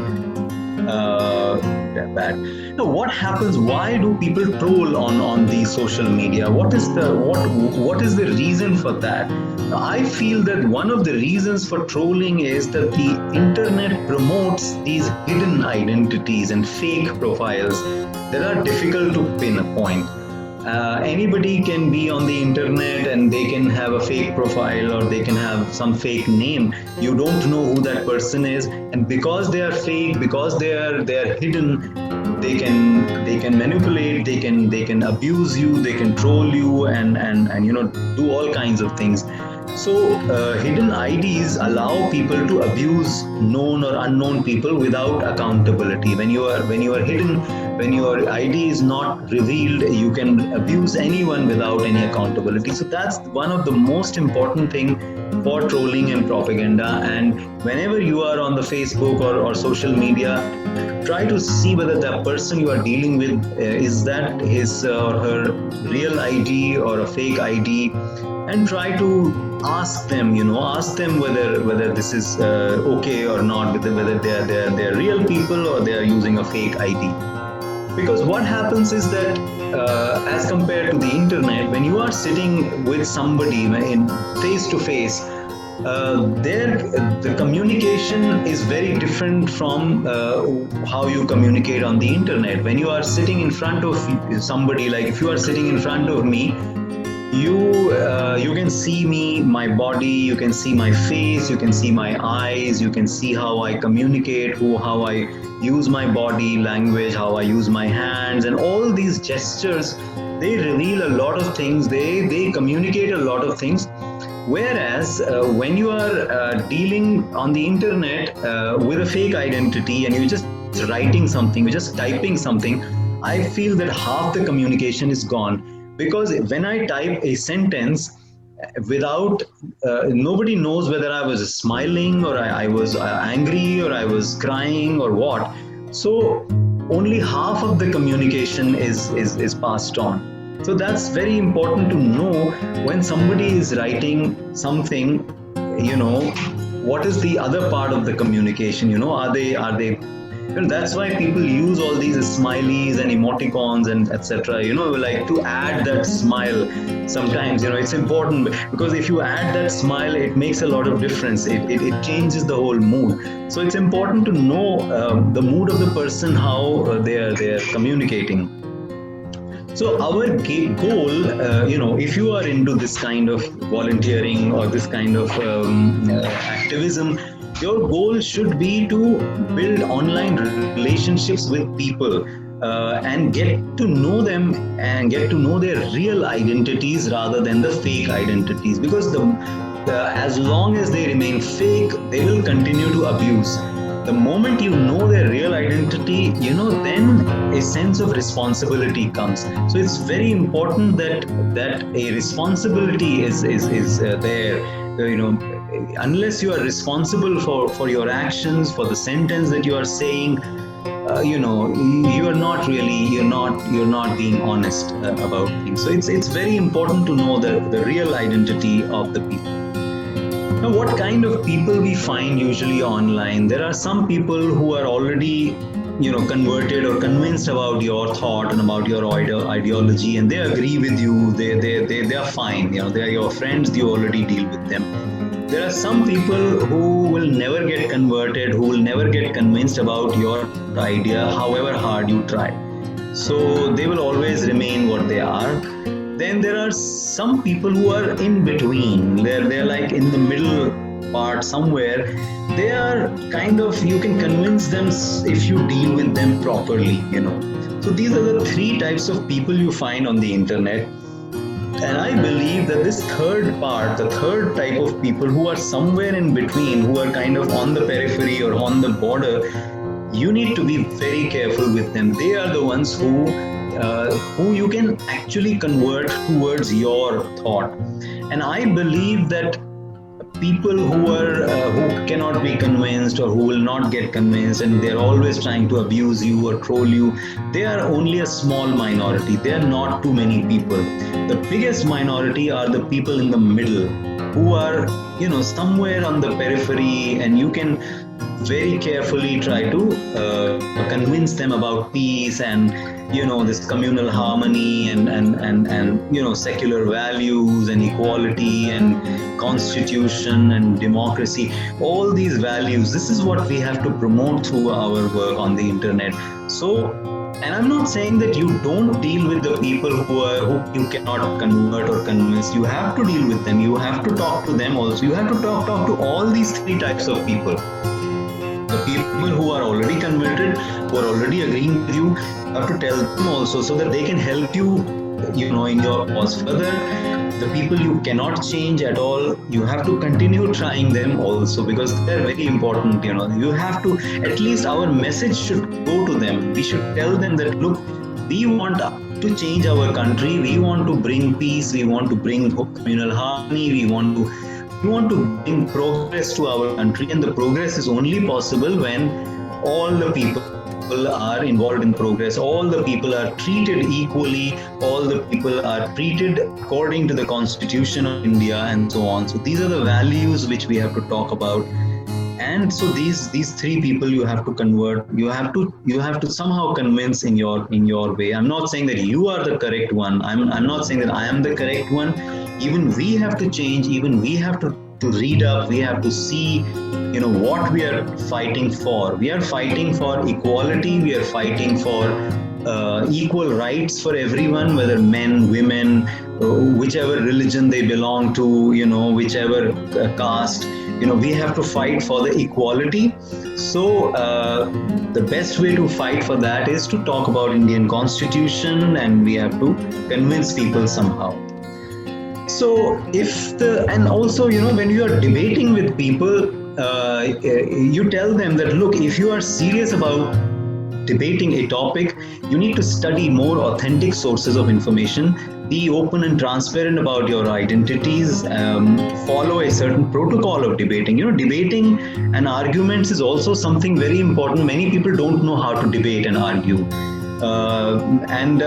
bad. Now, what happens? Why do people troll on the social media? What is the reason for that? Now, I feel that one of the reasons for trolling is that the internet promotes these hidden identities and fake profiles that are difficult to pinpoint. Anybody can be on the internet and they can have a fake profile or they can have some fake name. You don't know who that person is, and because they are fake, because they are hidden, they can manipulate, they can abuse you, they can troll you, and do all kinds of things. So hidden IDs allow people to abuse known or unknown people without accountability. When you are hidden, when your ID is not revealed, you can abuse anyone without any accountability. So that's one of the most important thing for trolling and propaganda. And whenever you are on the Facebook or social media, try to see whether the person you are dealing with is that his or her real ID or a fake ID, and try to ask them whether this is okay or not, whether they are real people or they are using a fake ID. Because what happens is that as compared to the internet, when you are sitting with somebody in face to face, the communication is very different from how you communicate on the internet. When you are sitting in front of somebody, like if you are sitting in front of me, you can see me, my body, you can see my face, you can see my eyes, you can see how I communicate, how I use my body language, how I use my hands, and all these gestures, they reveal a lot of things, they communicate a lot of things. Whereas when you are dealing on the internet with a fake identity and you're just writing something, you're just typing something, I feel that half the communication is gone. Because when I type a sentence without, nobody knows whether I was smiling or I was angry or I was crying or what. So only half of the communication is passed on. So that's very important to know when somebody is writing something, what is the other part of the communication, are they that's why people use all these smileys and emoticons and etc. Like to add that smile. Sometimes it's important, because if you add that smile, it makes a lot of difference. It changes the whole mood. So it's important to know the mood of the person, how they are communicating. So our goal, if you are into this kind of volunteering or this kind of activism, your goal should be to build online relationships with people and get to know them and get to know their real identities rather than the fake identities. Because as long as they remain fake, they will continue to abuse. The moment you know their real identity, then a sense of responsibility comes. So it's very important that a responsibility is there. Unless you are responsible for your actions, for the sentence that you are saying, you're not being honest about things. So it's very important to know the real identity of the people. Now, what kind of people we find usually online? There are some people who are already converted or convinced about your thought and about your ideology, and they agree with you. They are fine. They are your friends. You already deal with them. There are some people who will never get converted, who will never get convinced about your idea, however hard you try. So they will always remain what they are. Then there are some people who are in between. They're like in the middle part somewhere. They are kind of, you can convince them if you deal with them properly, So these are the three types of people you find on the internet. And I believe that this third part, the third type of people who are somewhere in between, who are kind of on the periphery or on the border, you need to be very careful with them. They are the ones who you can actually convert towards your thought. And I believe that people who cannot be convinced or who will not get convinced, and they're always trying to abuse you or troll you, they are only a small minority. They are not too many people. The biggest minority are the people in the middle, who are somewhere on the periphery, and you can very carefully try to convince them about peace and this communal harmony and secular values and equality and constitution and democracy. All these values, this is what we have to promote through our work on the internet. So, and I'm not saying that you don't deal with the people who you cannot convert or convince. You have to deal with them. You have to talk to them also. You have to talk to all these three types of people. The people who are already converted, who are already agreeing with you, you have to tell them also so that they can help you, in your cause further. The people you cannot change at all, you have to continue trying them also, because they're very important. You have to, at least our message should go to them. We should tell them that, look, we want to change our country, we want to bring peace, we want to bring communal harmony, we want to bring progress to our country, and the progress is only possible when all the people are involved in progress, all the people are treated equally, all the people are treated according to the Constitution of India, and so on. So these are the values which we have to talk about. And so these three people you have to convert, you have to somehow convince in your way. I'm not saying that you are the correct one, I'm not saying that I am the correct one. Even we have to change, even we have to read up, we have to see what we are fighting for. We are fighting for equality, we are fighting for equal rights for everyone, whether men, women, whichever religion they belong to, whichever caste. We have to fight for the equality. So the best way to fight for that is to talk about Indian Constitution, and we have to convince people somehow. So and also, when you are debating with people, you tell them that, look, if you are serious about debating a topic, you need to study more authentic sources of information, be open and transparent about your identities, follow a certain protocol of debating. Debating and arguments is also something very important. Many people don't know how to debate and argue. And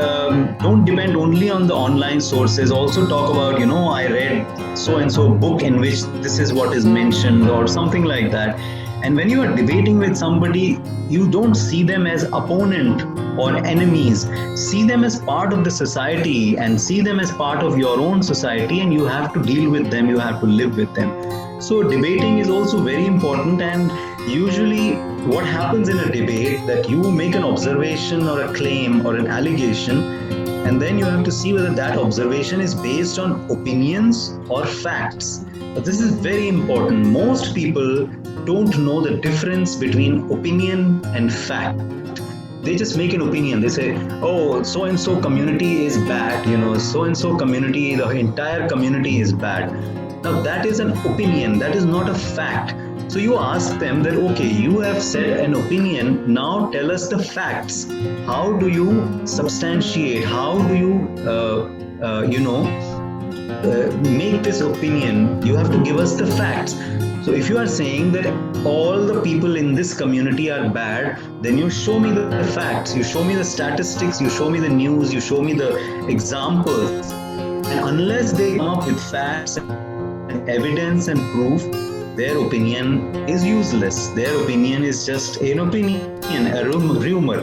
don't depend only on the online sources. Also talk about, I read so-and-so book in which this is what is mentioned, or something like that. And when you are debating with somebody, you don't see them as opponent or enemies. See them as part of the society, and see them as part of your own society, and you have to deal with them, you have to live with them. So debating is also very important. And usually what happens in a debate, that you make an observation or a claim or an allegation, and then you have to see whether that observation is based on opinions or facts. But this is very important. Most people don't know the difference between opinion and fact. They just make an opinion. They say, oh, so-and-so community is bad, so-and-so community, the entire community is bad. Now that is an opinion, that is not a fact. So you ask them that, okay, you have said an opinion, now tell us the facts. How do you substantiate? How do you, make this opinion? You have to give us the facts. So if you are saying that all the people in this community are bad, then you show me the facts, you show me the statistics, you show me the news, you show me the examples. And unless they come up with facts and evidence and proof, their opinion is useless. Their opinion is just an opinion, a rumor.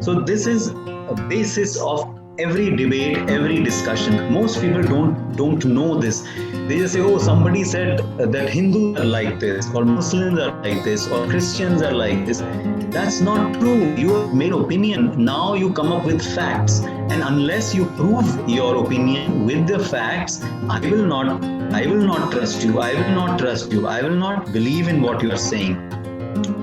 So this is a basis of every debate, every discussion. Most people don't know this. They just say, oh, somebody said that Hindus are like this, or Muslims are like this, or Christians are like this. That's not true. You have made opinion. Now you come up with facts. And unless you prove your opinion with the facts, I will not trust you. I will not trust you. I will not believe in what you are saying.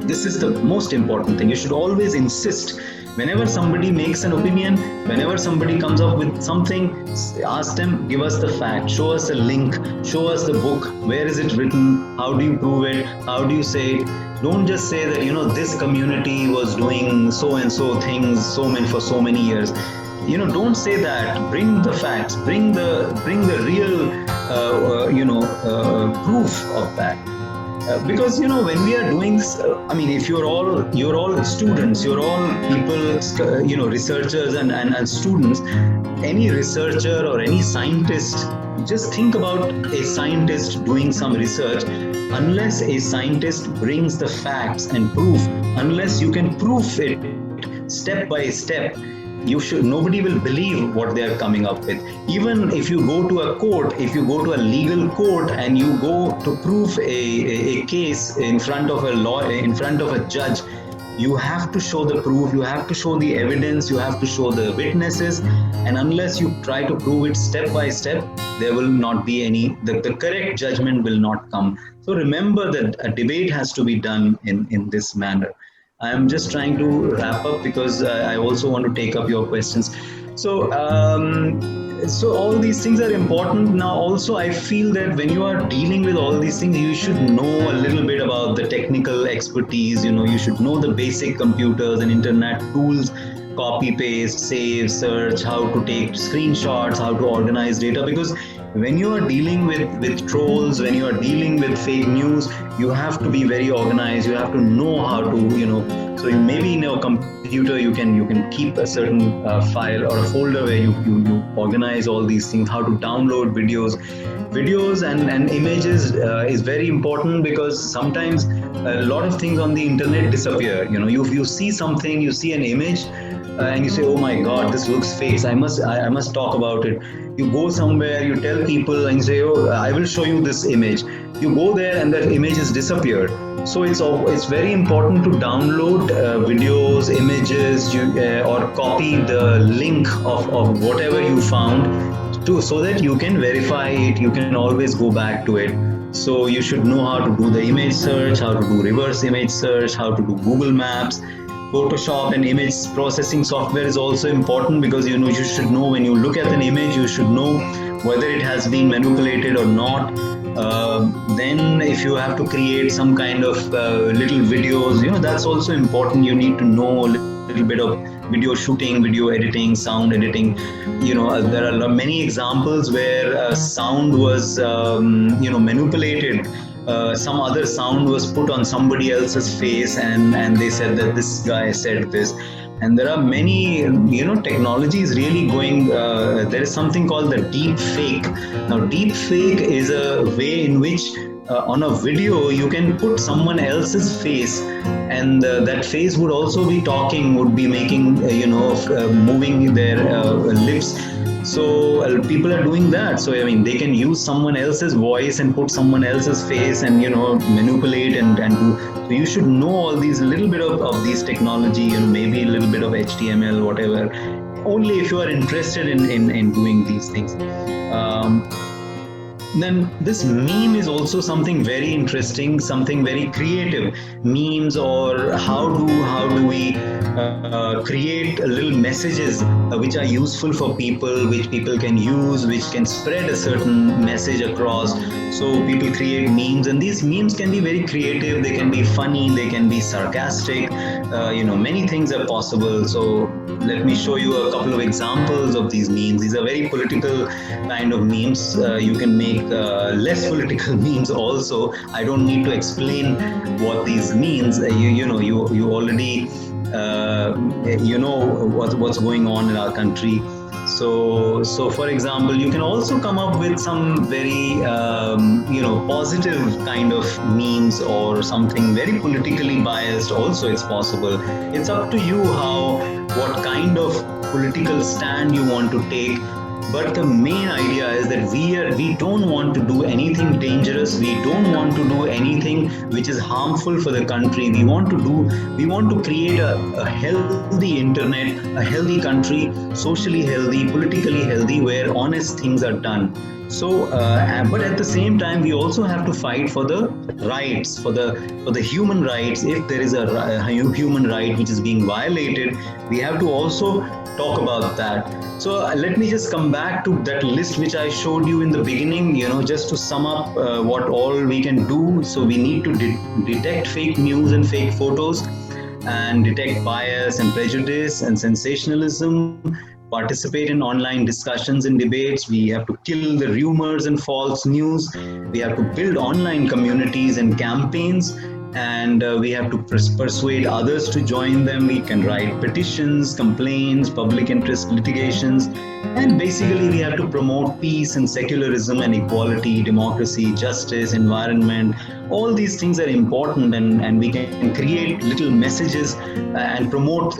This is the most important thing. You should always insist. Whenever somebody makes an opinion, whenever somebody comes up with something, ask them, give us the fact, show us a link, show us the book, where is it written, how do you prove it, how do you say it. Don't just say that, this community was doing so and so things for so many years. Don't say that. Bring the facts, bring the real, proof of that. Because when we are doing, if you're all students, you're all people, researchers and students. Any researcher or any scientist, just think about a scientist doing some research. Unless a scientist brings the facts and proof, unless you can prove it step by step, nobody will believe what they are coming up with. Even if you go to a court, if you go to a legal court and you go to prove a case in front of a lawyer, in front of a judge, you have to show the proof, you have to show the evidence, you have to show the witnesses. And unless you try to prove it step by step, there will not be the correct judgment will not come. So So remember that a debate has to be done in this manner. I'm just trying to wrap up because I also want to take up your questions. So, so all these things are important. Now, also, I feel that when you are dealing with all these things, you should know a little bit about the technical expertise. You should know the basic computers and internet tools, copy, paste, save, search, how to take screenshots, how to organize data, because when you are dealing with trolls, when you are dealing with fake news, you have to be very organized. You have to know how to, so maybe in your computer you can keep a certain file or a folder where you organize all these things, how to download videos and images is very important, because sometimes a lot of things on the internet disappear. You see something, you see an image, and you say, oh my god, this looks fake, I must talk about it. You go somewhere, you tell people and you say, oh, I will show you this image. You go there and that image has disappeared. So it's very important to download videos, images, or copy the link of whatever you found so that you can verify it. You can always go back to it. So you should know how to do the image search, how to do reverse image search, how to do Google Maps. Photoshop and image processing software is also important, because you should know, when you look at an image, you should know whether it has been manipulated or not. Then if you have to create some kind of little videos, that's also important. You need to know a little bit of video shooting, video editing, sound editing. There are many examples where sound was manipulated. Some other sound was put on somebody else's face, and they said that this guy said this. And there are many, technology is really going, there is something called the deep fake. Now, deep fake is a way in which on a video you can put someone else's face, and that face would also be talking, would be making, moving their lips. So people are doing that. So they can use someone else's voice and put someone else's face and manipulate and do. So you should know all these little bit of these technology, maybe a little bit of HTML, whatever. Only if you are interested in doing these things. Then this meme is also something very interesting, something very creative. Memes, or how do we create little messages which are useful for people, which people can use, which can spread a certain message across. So people create memes, and these memes can be very creative. They can be funny, they can be sarcastic. Many things are possible. So let me show you a couple of examples of these memes. These are very political kind of memes. You can make less political memes also. I don't need to explain what these means. You already what's going on in our country. So for example, you can also come up with some very positive kind of memes, or something very politically biased also. It's possible. It's up to you what kind of political stand you want to take. But the main idea is that we don't want to do anything dangerous. We don't want to do anything which is harmful for the country. We want to create a healthy internet, a healthy country, socially healthy, politically healthy, where honest things are done. So, but at the same time, we also have to fight for the rights, for the human rights. If there is a human right which is being violated, we have to also talk about that. So let me just come back to that list which I showed you in the beginning, just to sum up what all we can do. So we need to detect fake news and fake photos, and detect bias and prejudice and sensationalism, participate in online discussions and debates. We have to kill the rumors and false news. We have to build online communities and campaigns, and we have to persuade others to join them. We can write petitions, complaints, public interest litigations, and basically we have to promote peace and secularism and equality, democracy, justice, environment. All these things are important, and we can create little messages and promote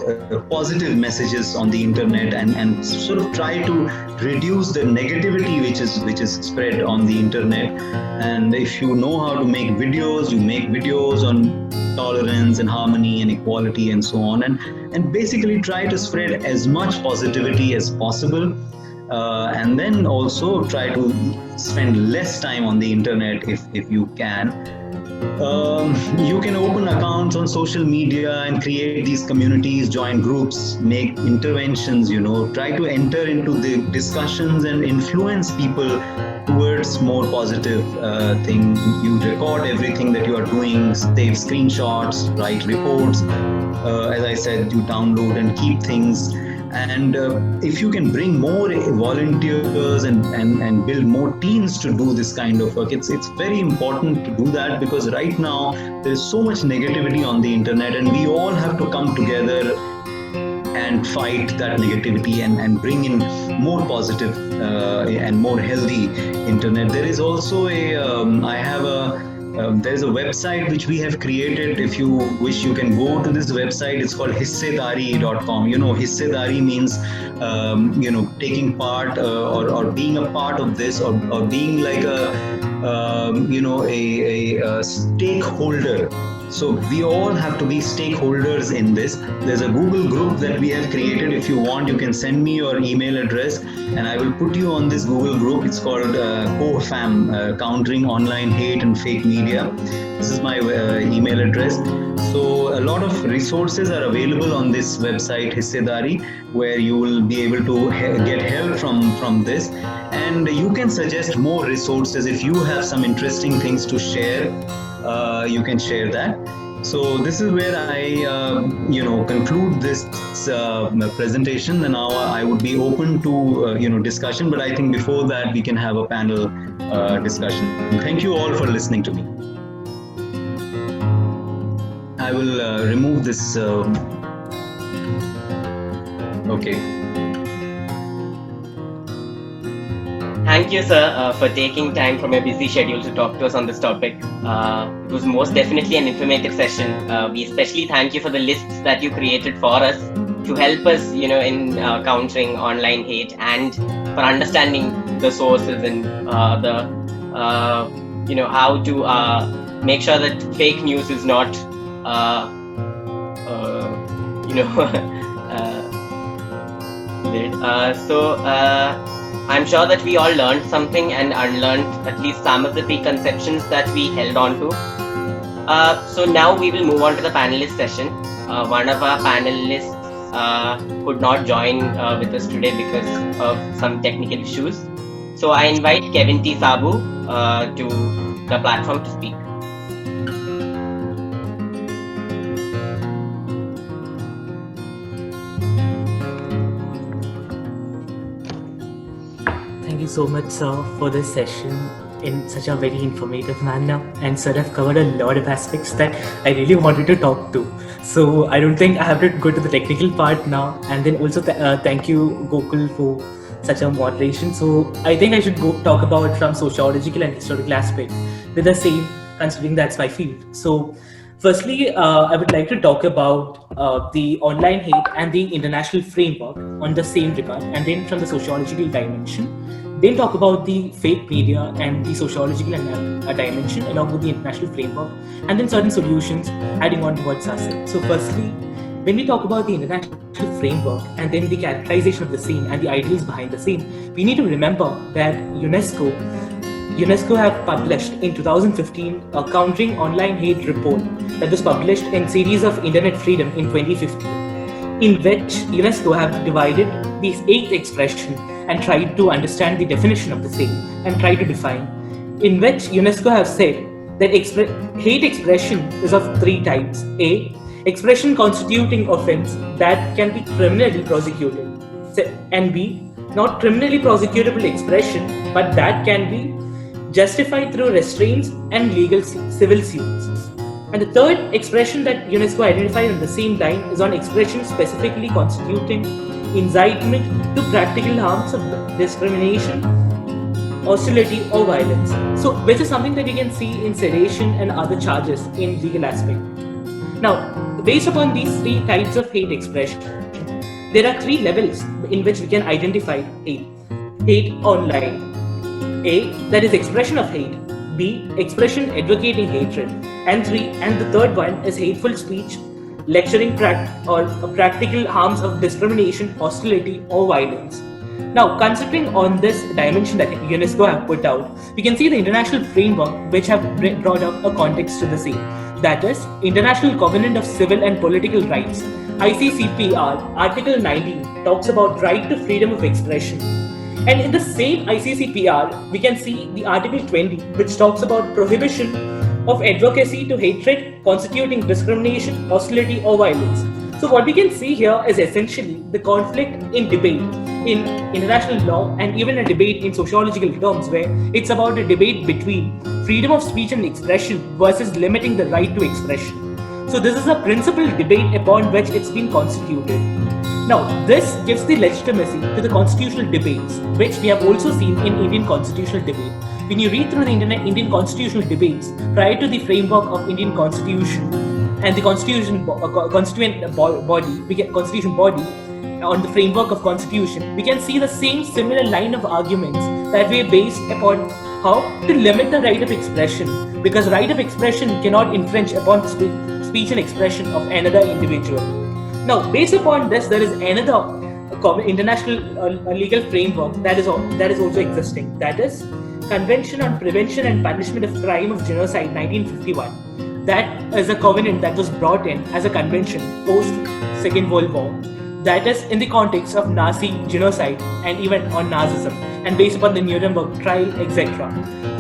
positive messages on the internet, and sort of try to reduce the negativity which is spread on the internet. And if you know how to make videos, you make videos on tolerance and harmony and equality and so on, and basically try to spread as much positivity as possible. And then also try to spend less time on the internet if you can. You can open accounts on social media and create these communities, join groups, make interventions, try to enter into the discussions and influence people towards more positive thing. You record everything that you are doing, save screenshots, write reports. As I said, you download and keep things. And if you can bring more volunteers and build more teams to do this kind of work, it's very important to do that, because right now there is so much negativity on the internet, and we all have to come together and fight that negativity and bring in more positive and more healthy internet. There is also there's a website which we have created. If you wish, you can go to this website. It's called 𝗬𝗲𝗀𝗏.com. 𝗬𝗲𝗀𝗏 means taking part or being a part of this, or being like a stakeholder. So we all have to be stakeholders in this. There's a Google group that we have created. If you want, you can send me your email address and I will put you on this Google group. It's called COFAM, Countering Online Hate and Fake Media. This is my email address. So a lot of resources are available on this website 𝗬𝗲𝗀𝗏, where you will be able to get help from this. And you can suggest more resources. If you have some interesting things to share, you can share that. So this is where I conclude this presentation, and now I would be open to discussion, but I think before that we can have a panel discussion. Thank you all for listening to me. I will remove this. Okay. Thank you, sir, for taking time from your busy schedule to talk to us on this topic. It was most definitely an informative session. We especially thank you for the lists that you created for us to help us, in countering online hate, and for understanding the sources and how to make sure that fake news is not, I'm sure that we all learned something and unlearned at least some of the preconceptions that we held on to. So now we will move on to the panelist session. One of our panelists could not join with us today because of some technical issues. So I invite 𝗬𝗏𝗀𝗏 to the platform to speak. Thank you so much, sir, for this session in such a very informative manner. And sir, I've covered a lot of aspects that I really wanted to talk to. So I don't think I have to go to the technical part now. And then also thank you, Gokul, for such a moderation. So I think I should go talk about from sociological and historical aspect with the same, considering that's my field. So firstly, I would like to talk about the online hate and the international framework on the same regard, and then from the sociological dimension, then talk about the fake media and the sociological dimension along with the international framework, and then certain solutions adding on to what Sir said. So firstly, when we talk about the international framework and then the characterization of the same and the ideals behind the same, we need to remember that UNESCO have published in 2015 a Countering Online Hate report that was published in series of Internet Freedom in 2015, in which UNESCO have divided these 8 expressions and tried to understand the definition of the same and try to define, in which UNESCO have said that hate expression is of 3 types. A, expression constituting offense that can be criminally prosecuted, and B, not criminally prosecutable expression but that can be justified through restraints and legal civil suits. And the third expression that UNESCO identified on the same line is on expression specifically constituting incitement to practical harms of discrimination, hostility or violence. So which is something that you can see in sedition and other charges in legal aspect. Now, based upon these 3 types of hate expression, there are 3 levels in which we can identify hate. Hate online. A, that is expression of hate. B, expression advocating hatred. And the third one is hateful speech, lecturing or practical harms of discrimination, hostility or violence. Now, considering on this dimension that UNESCO have put out, we can see the international framework which have brought up a context to the same. That is, International Covenant of Civil and Political Rights, ICCPR, Article 19 talks about right to freedom of expression. And in the same ICCPR, we can see the Article 20, which talks about prohibition of advocacy to hatred constituting discrimination, hostility, or violence. So what we can see here is essentially the conflict in debate in international law and even a debate in sociological terms, where it's about a debate between freedom of speech and expression versus limiting the right to expression. So this is a principal debate upon which it's been constituted. Now, this gives the legitimacy to the constitutional debates, which we have also seen in Indian constitutional debate. When you read through the Indian constitutional debates prior to the framework of Indian constitution and the constitution body on the framework of constitution, we can see the same similar line of arguments that were based upon how to limit the right of expression, because right of expression cannot infringe upon speech and expression of another individual. Now, based upon this, there is another international legal framework that is also existing. That is Convention on Prevention and Punishment of Crime of Genocide 1951. That is a covenant that was brought in as a convention post Second World War. That is in the context of Nazi genocide and even on Nazism, and based upon the Nuremberg trial, etc.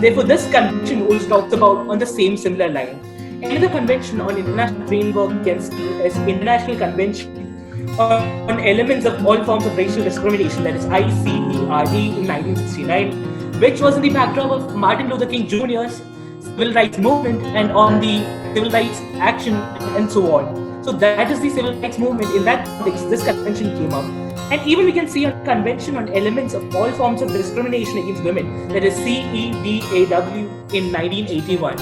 Therefore, this convention also talks about on the same similar line. Another convention on international framework can see is International Convention on Elements of All Forms of Racial Discrimination, that is ICERD in 1969, which was in the backdrop of Martin Luther King Jr.'s civil rights movement and on the civil rights action and so on. So that is the civil rights movement. In that context, this convention came up. And even we can see a convention on elements of all forms of discrimination against women, that is CEDAW in 1981.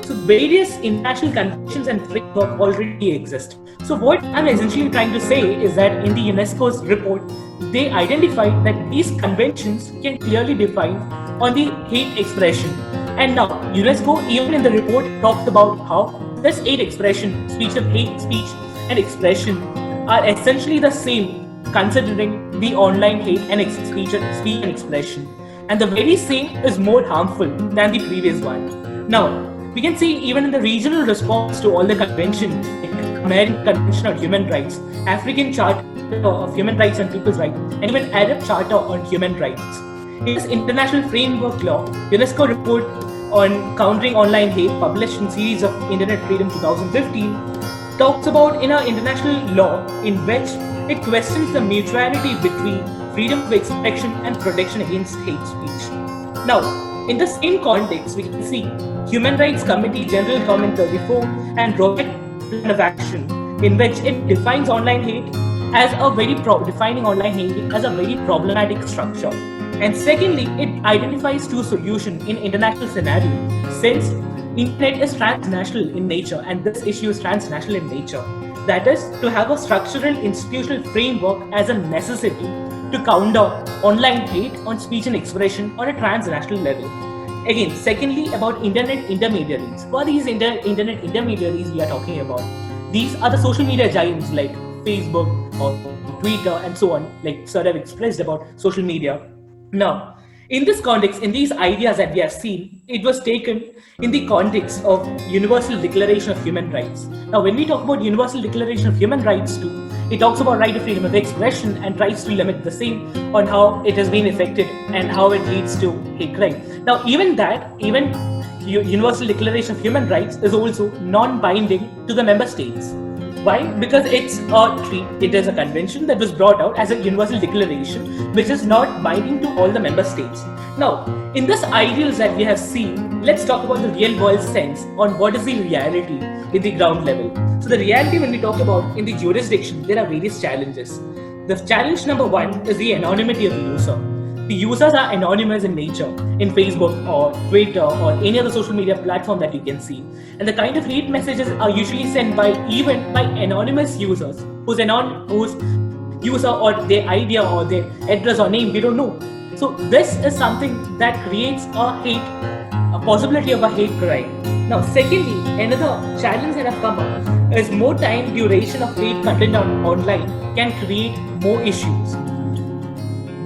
So various international conventions and framework already exist. So what I'm essentially trying to say is that in the UNESCO's report, they identified that these conventions can clearly define on the hate expression. And now UNESCO, even in the report, talked about how this hate expression, speech of hate speech and expression are essentially the same, considering the online hate and speech and expression. And the very same is more harmful than the previous one. Now, we can see even in the regional response to all the conventions, like American Convention on Human Rights, African Charter of Human Rights and People's Rights, and even Arab Charter on Human Rights. In this international framework law, UNESCO report on countering online hate, published in series of Internet Freedom 2015, talks about in an international law in which it questions the mutuality between freedom of expression and protection against hate speech. Now, in the same context, we can see Human Rights Committee General Comment 34 and Roadmap Plan of Action, in which it defines online hate as a very defining online hate as a very problematic structure. And secondly, it identifies two solutions in international scenario, since internet is transnational in nature and this issue is transnational in nature. That is, to have a structural institutional framework as a necessity to counter online hate on speech and expression on a transnational level. Again, secondly, about internet intermediaries. Who are these internet intermediaries we are talking about? These are the social media giants like Facebook or Twitter and so on, like sir have expressed about social media. Now, in this context, in these ideas that we have seen, it was taken in the context of Universal Declaration of Human Rights. Now, when we talk about Universal Declaration of Human Rights too, it talks about right to freedom of expression and tries to limit the same on how it has been affected and how it leads to hate crime. Now, even Universal Declaration of Human Rights is also non-binding to the member states. Why? Because it is a convention that was brought out as a universal declaration, which is not binding to all the member states. Now, in this ideals that we have seen, let's talk about the real world sense on what is the reality in the ground level. So the reality when we talk about in the jurisdiction, there are various challenges. The challenge number one is the anonymity of the user. The users are anonymous in nature in Facebook or Twitter or any other social media platform that you can see. And the kind of hate messages are usually sent by anonymous users whose user or their idea or their address or name we don't know. So this is something that creates a possibility of a hate crime. Now, secondly, another challenge that have come up is more time duration of hate content online can create more issues.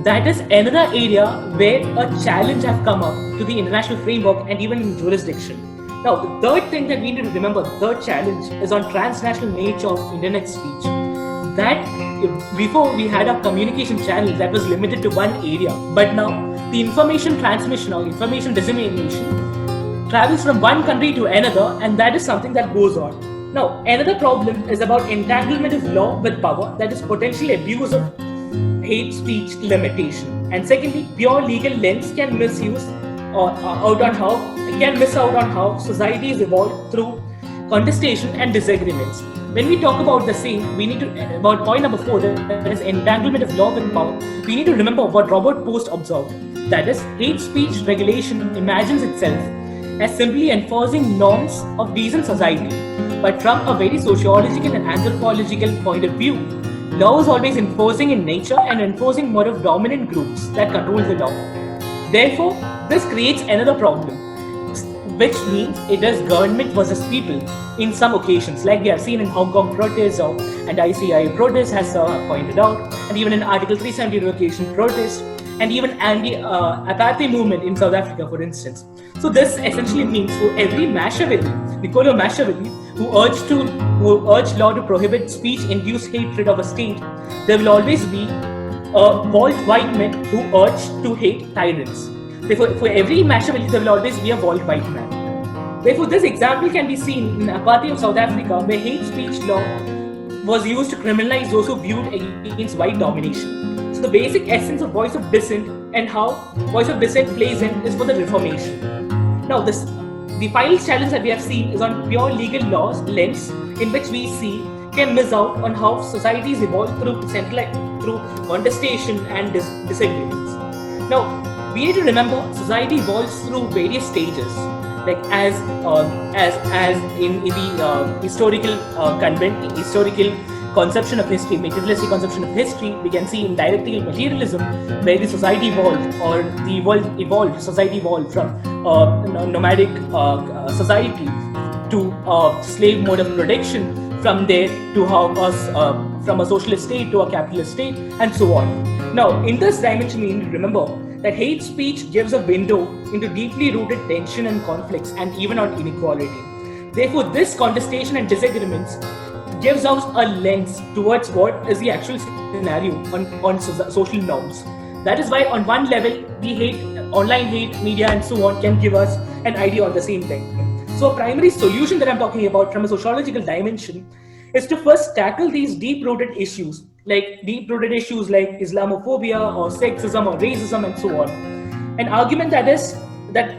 that is another area where a challenge have come up to the international framework and even in jurisdiction. Now, the third thing that we need to remember, the third challenge is on transnational nature of internet speech. That before we had a communication channel that was limited to one area, but now the information transmission or information dissemination travels from one country to another, and that is something that goes on. Now, another problem is about entanglement of law with power, that is potential abuse of hate speech limitation. And secondly, pure legal lens can miss out on how societies evolve through contestation and disagreements. When we talk about the same, we need to, about point number 4, that is entanglement of law with power, we need to remember what Robert Post observed. That is, hate speech regulation imagines itself as simply enforcing norms of decent society. But from a very sociological and anthropological point of view, law is always enforcing in nature and enforcing more of dominant groups that control the law. Therefore, this creates another problem, which means it is government versus people in some occasions, like we have seen in Hong Kong protests and ICI protests has pointed out, and even in Article 370 revocation protests, and even anti-apartheid movement in South Africa, for instance. So this essentially means for every Niccolo Machiavelli, who urged law to prohibit speech-induced hatred of a state, there will always be a Walt Whiteman who urged to hate tyrants. Therefore, for every Machiavelli, there will always be a Walt Whiteman. Therefore, this example can be seen in apartheid of South Africa, where hate speech law was used to criminalize those who viewed against white domination. So the basic essence of voice of dissent and how voice of dissent plays in is for the Reformation. Now, the final challenge that we have seen is on pure legal laws lens, in which we see can miss out on how societies evolve through contestation and disagreements. Now, we need to remember society evolves through various stages, like as in the historical conception of history, materialistic conception of history, we can see in dialectical materialism, where the society evolved, society evolved from nomadic society to slave mode of production, from there to from a socialist state to a capitalist state, and so on. Now, in this dimension, we need to remember that hate speech gives a window into deeply rooted tension and conflicts, and even on inequality. Therefore, this contestation and disagreements gives us a lens towards what is the actual scenario on social norms. That is why on one level, online hate, media and so on can give us an idea on the same thing. So a primary solution that I'm talking about from a sociological dimension is to first tackle these deep-rooted issues like Islamophobia or sexism or racism and so on. An argument that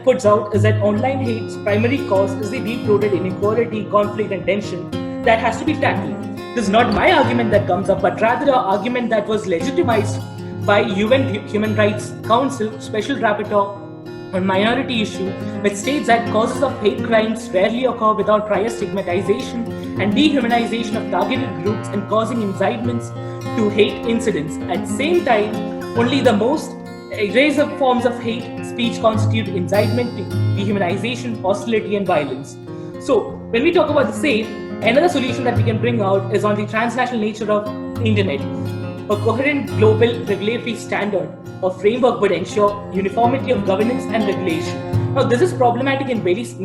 puts out is that online hate's primary cause is the deep-rooted inequality, conflict and tension that has to be tackled. This is not my argument that comes up, but rather an argument that was legitimized by UN Human Rights Council Special Rapporteur on minority issue, which states that causes of hate crimes rarely occur without prior stigmatization and dehumanization of targeted groups and causing incitements to hate incidents. At the same time, only the most aggressive forms of hate speech constitute incitement to dehumanization, hostility and violence. So when we talk about the same, another solution that we can bring out is on the transnational nature of internet. A coherent global regulatory standard or framework would ensure uniformity of governance and regulation. Now, this is problematic in various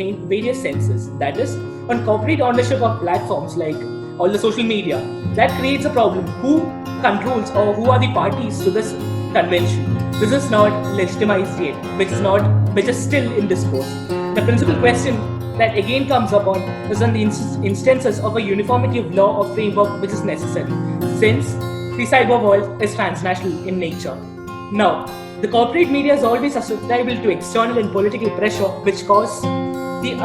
senses. That is, on corporate ownership of platforms like all the social media, that creates a problem. Who controls or who are the parties to this convention? This is not legitimized yet, which is still in discourse. The principal question that again comes up on is on the instances of a uniformity of law or framework which is necessary, since the cyber world is transnational in nature. Now, the corporate media is always susceptible to external and political pressure, which cause due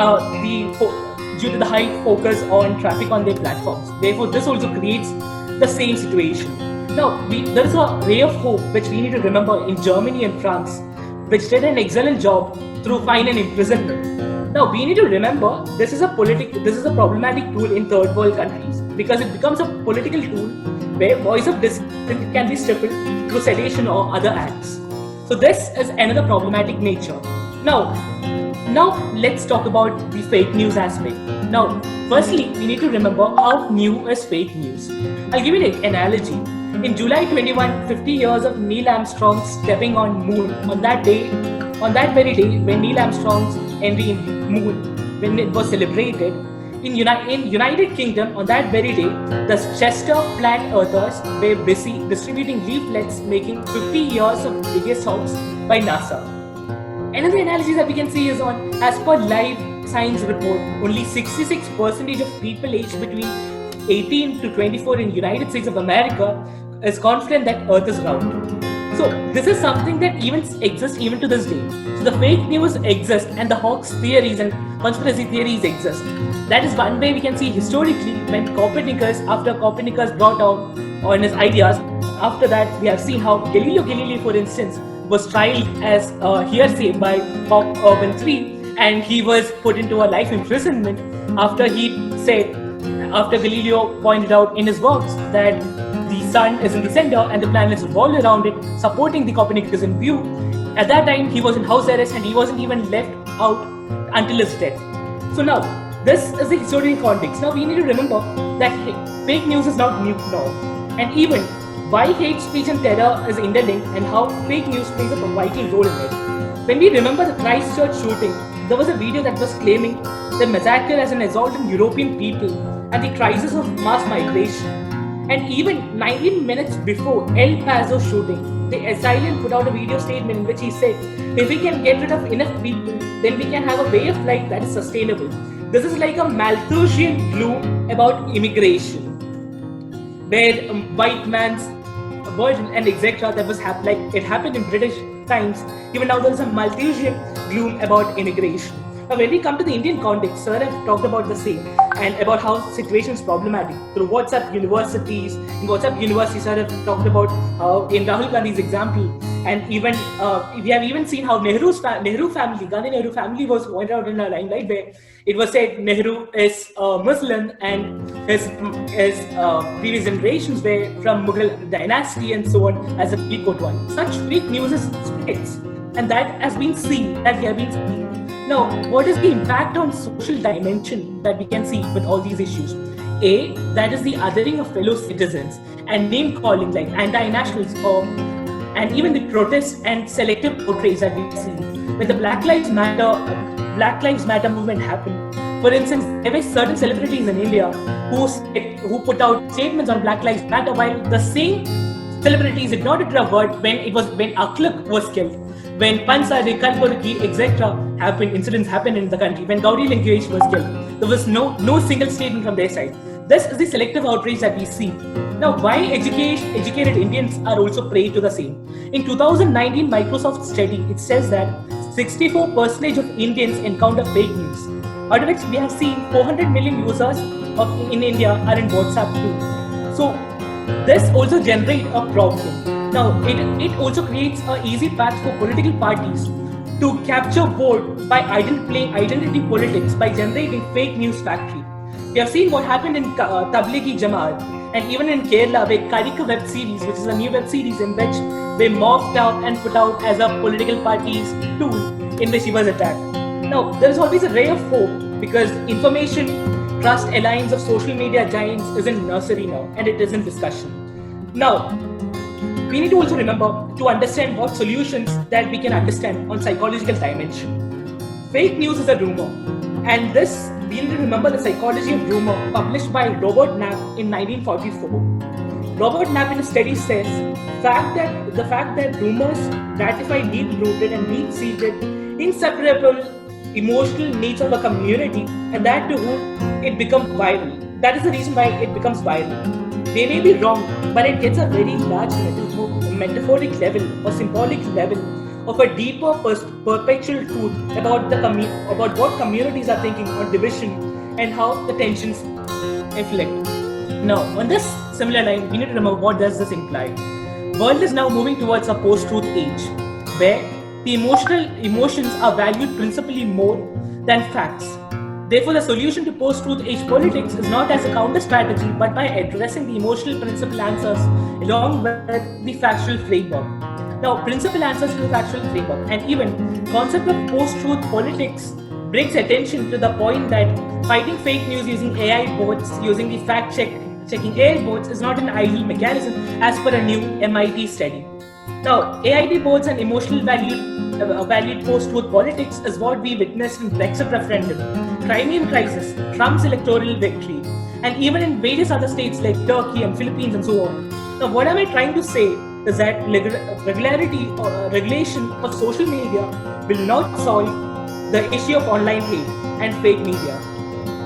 to the high focus on traffic on their platforms. Therefore, this also creates the same situation. Now, there is a ray of hope which we need to remember in Germany and France, which did an excellent job through fine and imprisonment. Now, we need to remember this is a problematic tool in third world countries, because it becomes a political tool where voice of dissent can be stifled through sedation or other acts. So this is another problematic nature. Now let's talk about the fake news aspect. Now, firstly, we need to remember how new is fake news. I'll give you an analogy. In July 21, 50 years of Neil Armstrong stepping on moon. On that very day, when Neil Armstrong's entry in moon, when it was celebrated, in United Kingdom, on that very day, the Chester plant earthers were busy distributing leaflets making 50 years of biggest hoax by NASA. Another analogy that we can see is on, as per Live Science report, only 66% of people aged between 18 to 24 in United States of America is confident that Earth is round. So this is something that even exists even to this day. So the fake news exists and the hoax theories and conspiracy theories exist. That is one way we can see historically when after Copernicus brought out on his ideas, after that we have seen how Galileo Galilei, for instance, was tried as hearsay by Pope Urban III, and he was put into a life imprisonment after Galileo pointed out in his works that the sun is in the center and the planets revolve around it, supporting the Copernican view. At that time, he was in house arrest and he wasn't even left out until his death. So now, this is the historical context. Now we need to remember that fake news is not new now. And even why hate speech and terror is interlinked and how fake news plays a vital role in it. When we remember the Christchurch shooting, there was a video that was claiming the massacre as an assault on European people and the crisis of mass migration. And even 19 minutes before 𝗬𝗵𝗄𝗃 shooting, the assailant put out a video statement in which he said, if we can get rid of enough people, then we can have a way of life that is sustainable. This is like a Malthusian gloom about immigration, where white man's version and etc. that was like it happened in British times. Even now there is a Malthusian gloom about immigration. Now when we come to the Indian context, sir have talked about the same and about how situation is problematic through WhatsApp universities. In WhatsApp universities, sir have talked about how in Rahul Gandhi's example, and even we have even seen how Gandhi Nehru family was pointed out in a limelight where it was said Nehru is Muslim and his previous generations were from Mughal dynasty and so on as a peacoat one. Such fake news is spreads, and that has been seen, that we have been seeing. Now, what is the impact on social dimension that we can see with all these issues? A, that is the othering of fellow citizens and name calling like anti-nationals and even the protests and selective outrage that we see. When the Black Lives Matter movement happened, for instance, there were certain celebrities in India who put out statements on Black Lives Matter, while the same celebrities did not utter a word when Akhlaq was killed, when 𝗪𝗪, 𝗪𝗲𝗪, etc. incidents happened in the country, when Gauri Lankesh was killed. There was no single statement from their side. This is the selective outrage that we see. Now, why educated Indians are also prey to the same? In 2019 Microsoft study, it says that 64% of Indians encounter fake news, out of which we have seen 400 million users in India are in WhatsApp too. So this also generates a problem. Now, it also creates an easy path for political parties to capture vote by playing identity politics by generating fake news factory. We have seen what happened in 𝗪𝗪𝗀𝗀 Jamaat and even in Kerala where 𝗪𝗪𝗀𝗀 web series, which is a new web series in which they morphed out and put out as a political party's tool in which he was attacked. Now, there is always a ray of hope because information trust alliance of social media giants is in nursery now and it is in discussion. Now, we need to also remember to understand what solutions that we can understand on psychological dimension. Fake news is a rumor, and this we need to remember the psychology of rumor published by Robert Knapp in 1944. Robert Knapp in a study says the fact that rumors gratify deep-rooted and deep-seated, inseparable emotional needs of a community, and that to whom it becomes viral. That is the reason why it becomes viral. They may be wrong, but it gets a very large metaphoric level or symbolic level of a deeper perpetual truth about what communities are thinking on division and how the tensions inflict. Now, on this similar line, we need to remember what does this imply. World is now moving towards a post-truth age, where the emotions are valued principally more than facts. Therefore, the solution to post-truth age politics is not as a counter strategy, but by addressing the emotional principal answers along with the factual framework. Now, principal answers to the factual framework and even concept of post-truth politics brings attention to the point that fighting fake news using AI bots, using the fact-check checking AI boards is not an ideal mechanism as per a new MIT study. Now, AIT boards and emotional valued post-truth politics is what we witnessed in Brexit referendum, Crimean crisis, Trump's electoral victory, and even in various other states like Turkey and Philippines and so on. Now, what am I trying to say is that regularity or regulation of social media will not solve the issue of online hate and fake media.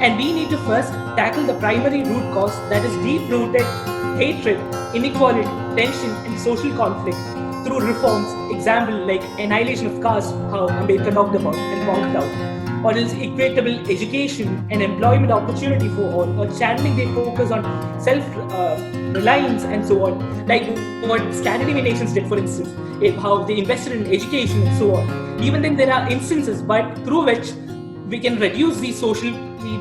And we need to first tackle the primary root cause, that is deep-rooted hatred, inequality, tension, and social conflict through reforms, example like annihilation of caste, how Ambedkar talked about and pointed out, or else equitable education and employment opportunity for all, or channeling their focus on self-reliance and so on, like what Scandinavian nations did, for instance, how they invested in education and so on. Even then there are instances, but through which we can reduce these socially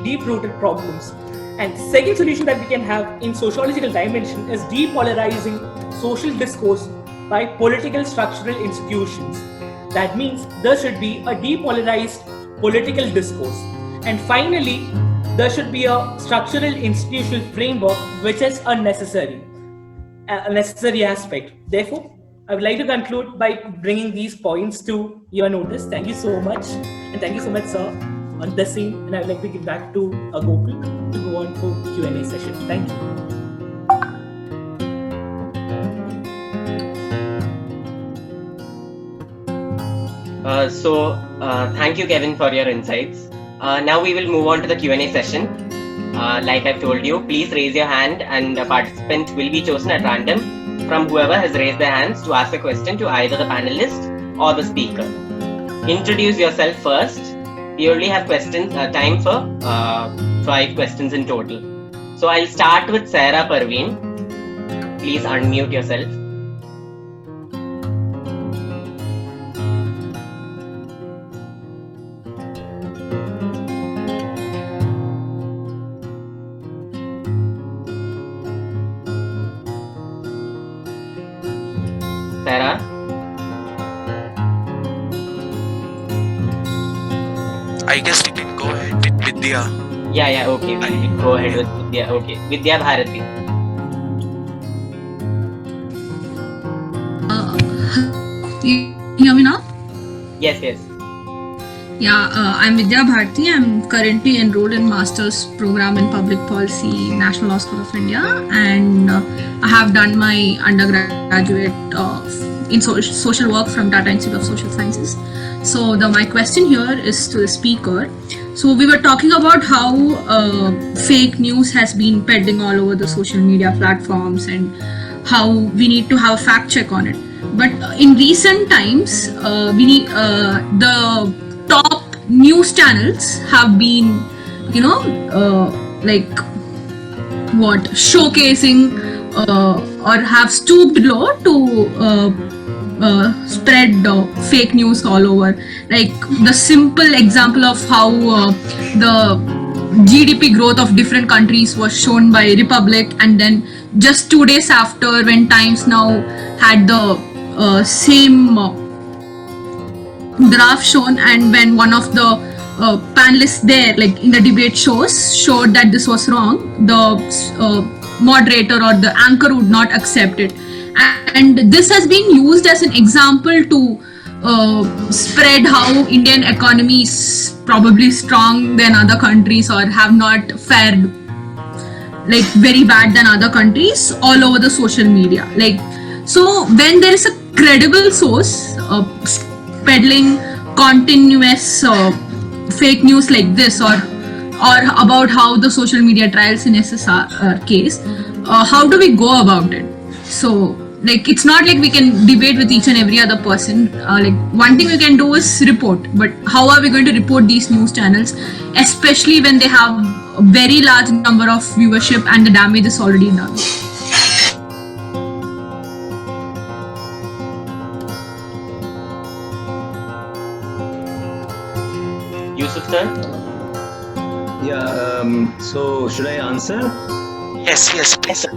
deep-rooted problems. And second solution that we can have in sociological dimension is depolarizing social discourse by political structural institutions. That means there should be a depolarized political discourse. And finally, there should be a structural institutional framework which is a necessary aspect. Therefore, I would like to conclude by bringing these points to your notice. Thank you so much. And thank you so much, sir, on the same. And I would like to give back to Gokul to go on for Q&A session. Thank you. Thank you, Kevin, for your insights. Now we will move on to the Q&A session. Like I've told you, please raise your hand and a participant will be chosen at random from whoever has raised their hands to ask a question to either the panelist or the speaker. Introduce yourself first. We only have time for 5 questions in total. So I'll start with Sarah Parveen. Please unmute yourself. Sarah? I guess we can go ahead with Vidya. Yeah, okay. We can go ahead with Vidya. Okay, Vidya Bharathi. You hear me now? Yes. Yeah, I'm Vidya Bharti. I'm currently enrolled in Master's Program in Public Policy, National Law School of India, and I have done my undergraduate in social work from Tata Institute of Social Sciences. So my question here is to the speaker. So we were talking about how fake news has been peddling all over the social media platforms and how we need to have a fact check on it. But in recent times, the top news channels have been, showcasing or have stooped low to spread fake news all over. Like the simple example of how the GDP growth of different countries was shown by Republic, and then just 2 days after, when Times Now had the same graph shown, and when one of the panelists there, like in the debate showed that this was wrong, the moderator or the anchor would not accept it. And this has been used as an example to spread how Indian economy is probably strong than other countries or have not fared like very bad than other countries all over the social media. Like, so when there is a credible source peddling continuous fake news like this, or about how the social media trials in SSR case, how do we go about it? So like, it's not like we can debate with each and every other person. Like, one thing we can do is report, but how are we going to report these news channels, especially when they have a very large number of viewership and the damage is already done? Yousuf sir? Yeah, so should I answer? Yes, please.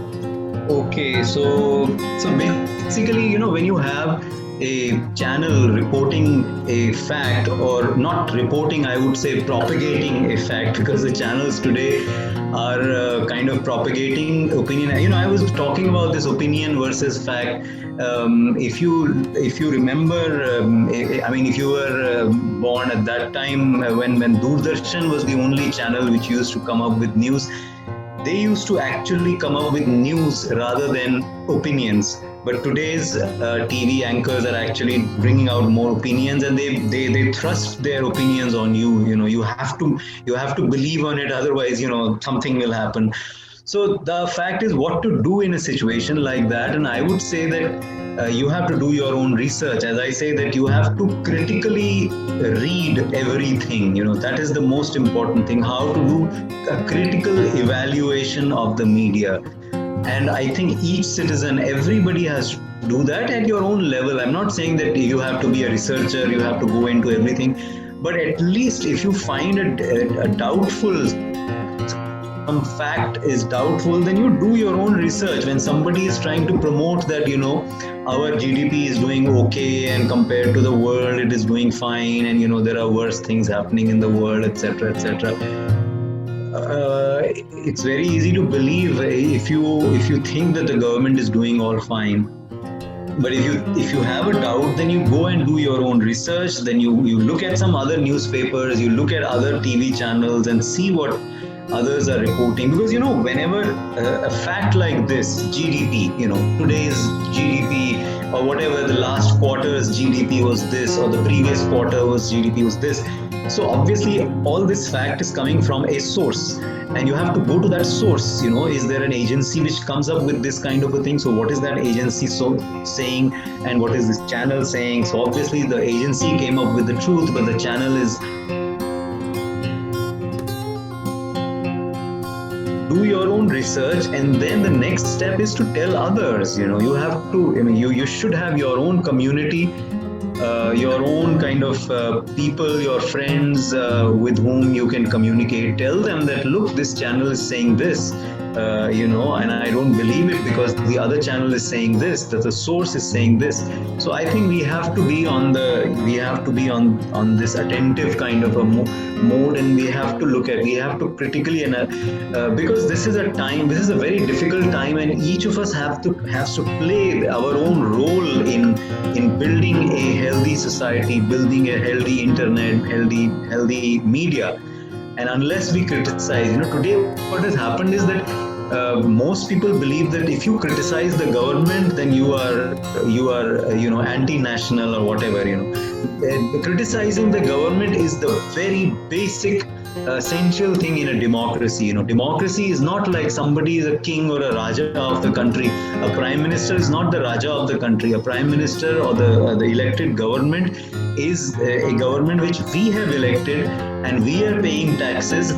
Okay, so basically, when you have a channel reporting a fact, or not reporting, I would say propagating a fact, because the channels today are kind of propagating opinion. I was talking about this opinion versus fact. If you remember, if you were born at that time when Doordarshan was the only channel which used to come up with news, they used to actually come up with news rather than opinions. But today's TV anchors are actually bringing out more opinions, and they thrust their opinions on you. You have to believe on it, otherwise something will happen. So the fact is what to do in a situation like that, and I would say that you have to do your own research. As I say, that you have to critically read everything. That is the most important thing, how to do a critical evaluation of the media. And I think each citizen, everybody has to do that at your own level. I'm not saying that you have to be a researcher, you have to go into everything, but at least if you find a doubtful, some fact is doubtful, then you do your own research. When somebody is trying to promote that, our GDP is doing okay and compared to the world it is doing fine, and there are worse things happening in the world, etc., etc. It's very easy to believe if you think that the government is doing all fine. But if you have a doubt, then you go and do your own research. Then you look at some other newspapers, you look at other TV channels and see what others are reporting. Because whenever a fact like this, GDP, today's GDP or whatever, the last quarter's GDP was this, or the previous quarter was GDP was this. So obviously all this fact is coming from a source, and you have to go to that source. Is there an agency which comes up with this kind of a thing? So what is that agency saying, and what is this channel saying? So obviously the agency came up with the truth, but the channel is... Do your own research, and then the next step is to tell others. You have to, you should have your own community, your own kind of people, your friends with whom you can communicate. Tell them that, look, this channel is saying this, and I don't believe it because the other channel is saying this, that the source is saying this. So I think we have to be on this attentive kind of a mode, and we have to critically, because this is a very difficult time, and each of us has to play our own role in building a healthy society, building a healthy internet, healthy media. And unless we criticize, today what has happened is that most people believe that if you criticize the government, then you are anti-national or whatever. Criticizing the government is the very basic essential thing in a democracy. Democracy is not like somebody is a king or a Raja of the country. A prime minister is not the Raja of the country. A prime minister or the elected government is a government which we have elected, and we are paying taxes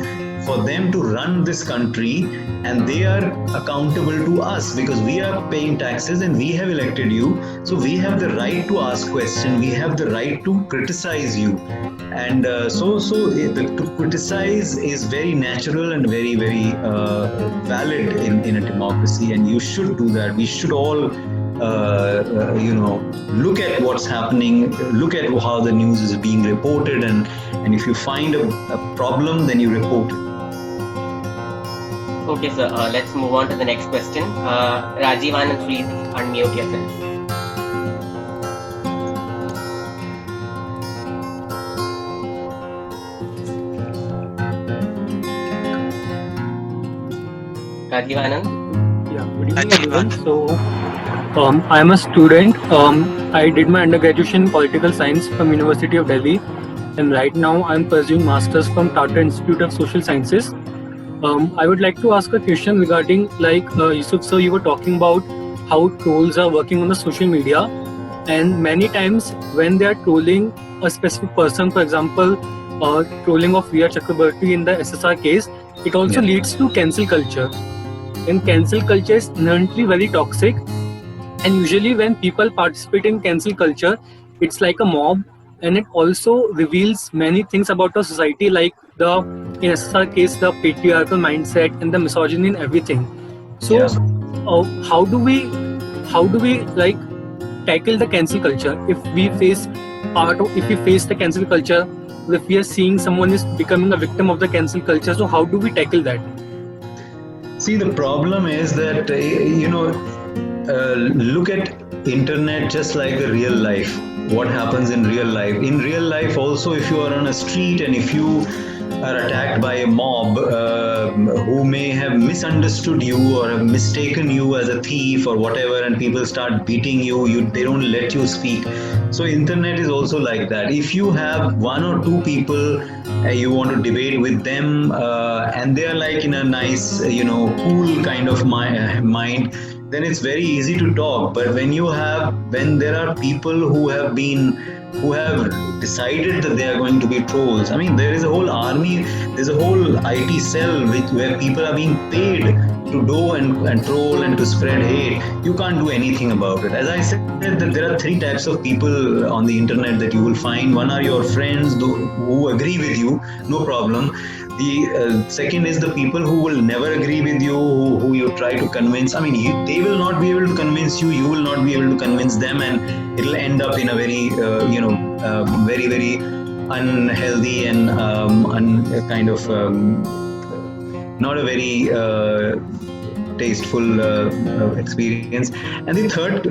for them to run this country, and they are accountable to us because we are paying taxes and we have elected you. So we have the right to ask questions, we have the right to criticize you, and to criticize is very natural and very, very valid in a democracy, and you should do that. We should all look at what's happening, look at how the news is being reported, and if you find a problem, then you report it. Okay, sir. Let's move on to the next question. Rajiv Anand, please unmute yourself. Rajiv Anand? Yeah, good evening everyone. So, I am a student. I did my undergraduate in political science from University of Delhi, and right now I am pursuing masters from Tata Institute of Social Sciences. I would like to ask a question regarding, Yousuf sir, you were talking about how trolls are working on the social media, and many times when they are trolling a specific person, for example, trolling of 𝗬𝗂𝗀𝗂𝗂𝗧 in the SSR case, it also leads to cancel culture. And cancel culture is inherently very toxic, and usually when people participate in cancel culture, it's like a mob, and it also reveals many things about our society, like in SSR case, the patriarchal mindset and the misogyny and everything. So how do we tackle the cancel culture if we face the cancel culture, if we are seeing someone is becoming a victim of the cancel culture? So how do we tackle that? See, the problem is that, look at internet just like a real life. What happens in real life? In real life also, if you are on a street and if you are attacked by a mob who may have misunderstood you or have mistaken you as a thief or whatever, and people start beating you, they don't let you speak. So internet is also like that. If you have one or two people you want to debate with them and they are like in a nice, cool kind of mind, then it's very easy to talk. But when there are people who have decided that they are going to be trolls. I mean, there is a whole army, there's a whole IT cell where people are being paid to do and troll and to spread hate. You can't do anything about it. As I said, that there are three types of people on the internet that you will find. One are your friends who agree with you, no problem. The second is the people who will never agree with you, who you try to convince. I mean, they will not be able to convince you, you will not be able to convince them, and it'll end up in a very, very, very unhealthy and not a very tasteful experience. And the third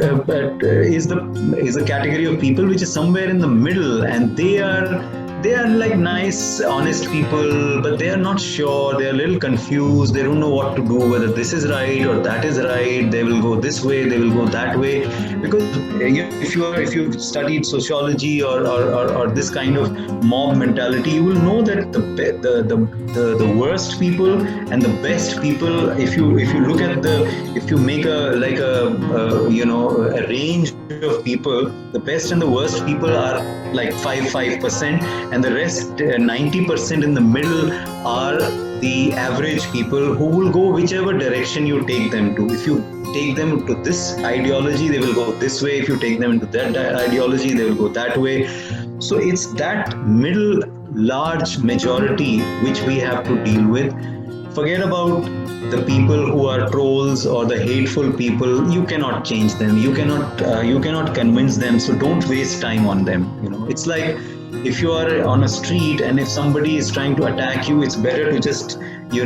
is the category of people which is somewhere in the middle, and they are like nice, honest people, but they are not sure. They are a little confused. They don't know what to do, whether this is right or that is right. They will go this way, they will go that way. Because if you've studied sociology or this kind of mob mentality, you will know that the worst people and the best people, if you look at if you make a range of people, the best and the worst people are like 5%, and the rest 90% in the middle are the average people who will go whichever direction you take them to. If you take them to this ideology, they will go this way. If you take them into that ideology, they will go that way. So it's that middle large majority which we have to deal with. Forget about the people who are trolls or the hateful people. You cannot change them. You cannot convince them. So don't waste time on them. It's like if you are on a street and if somebody is trying to attack you, it's better to just say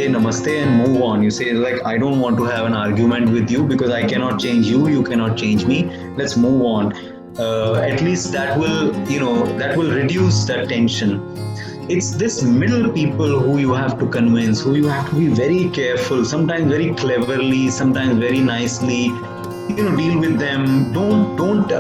namaste and move on. You say, like, I don't want to have an argument with you because I cannot change you. You cannot change me. Let's move on. At least that will reduce that tension. It's this middle people who you have to convince, who you have to be very careful, sometimes very cleverly, sometimes very nicely, deal with them. Don't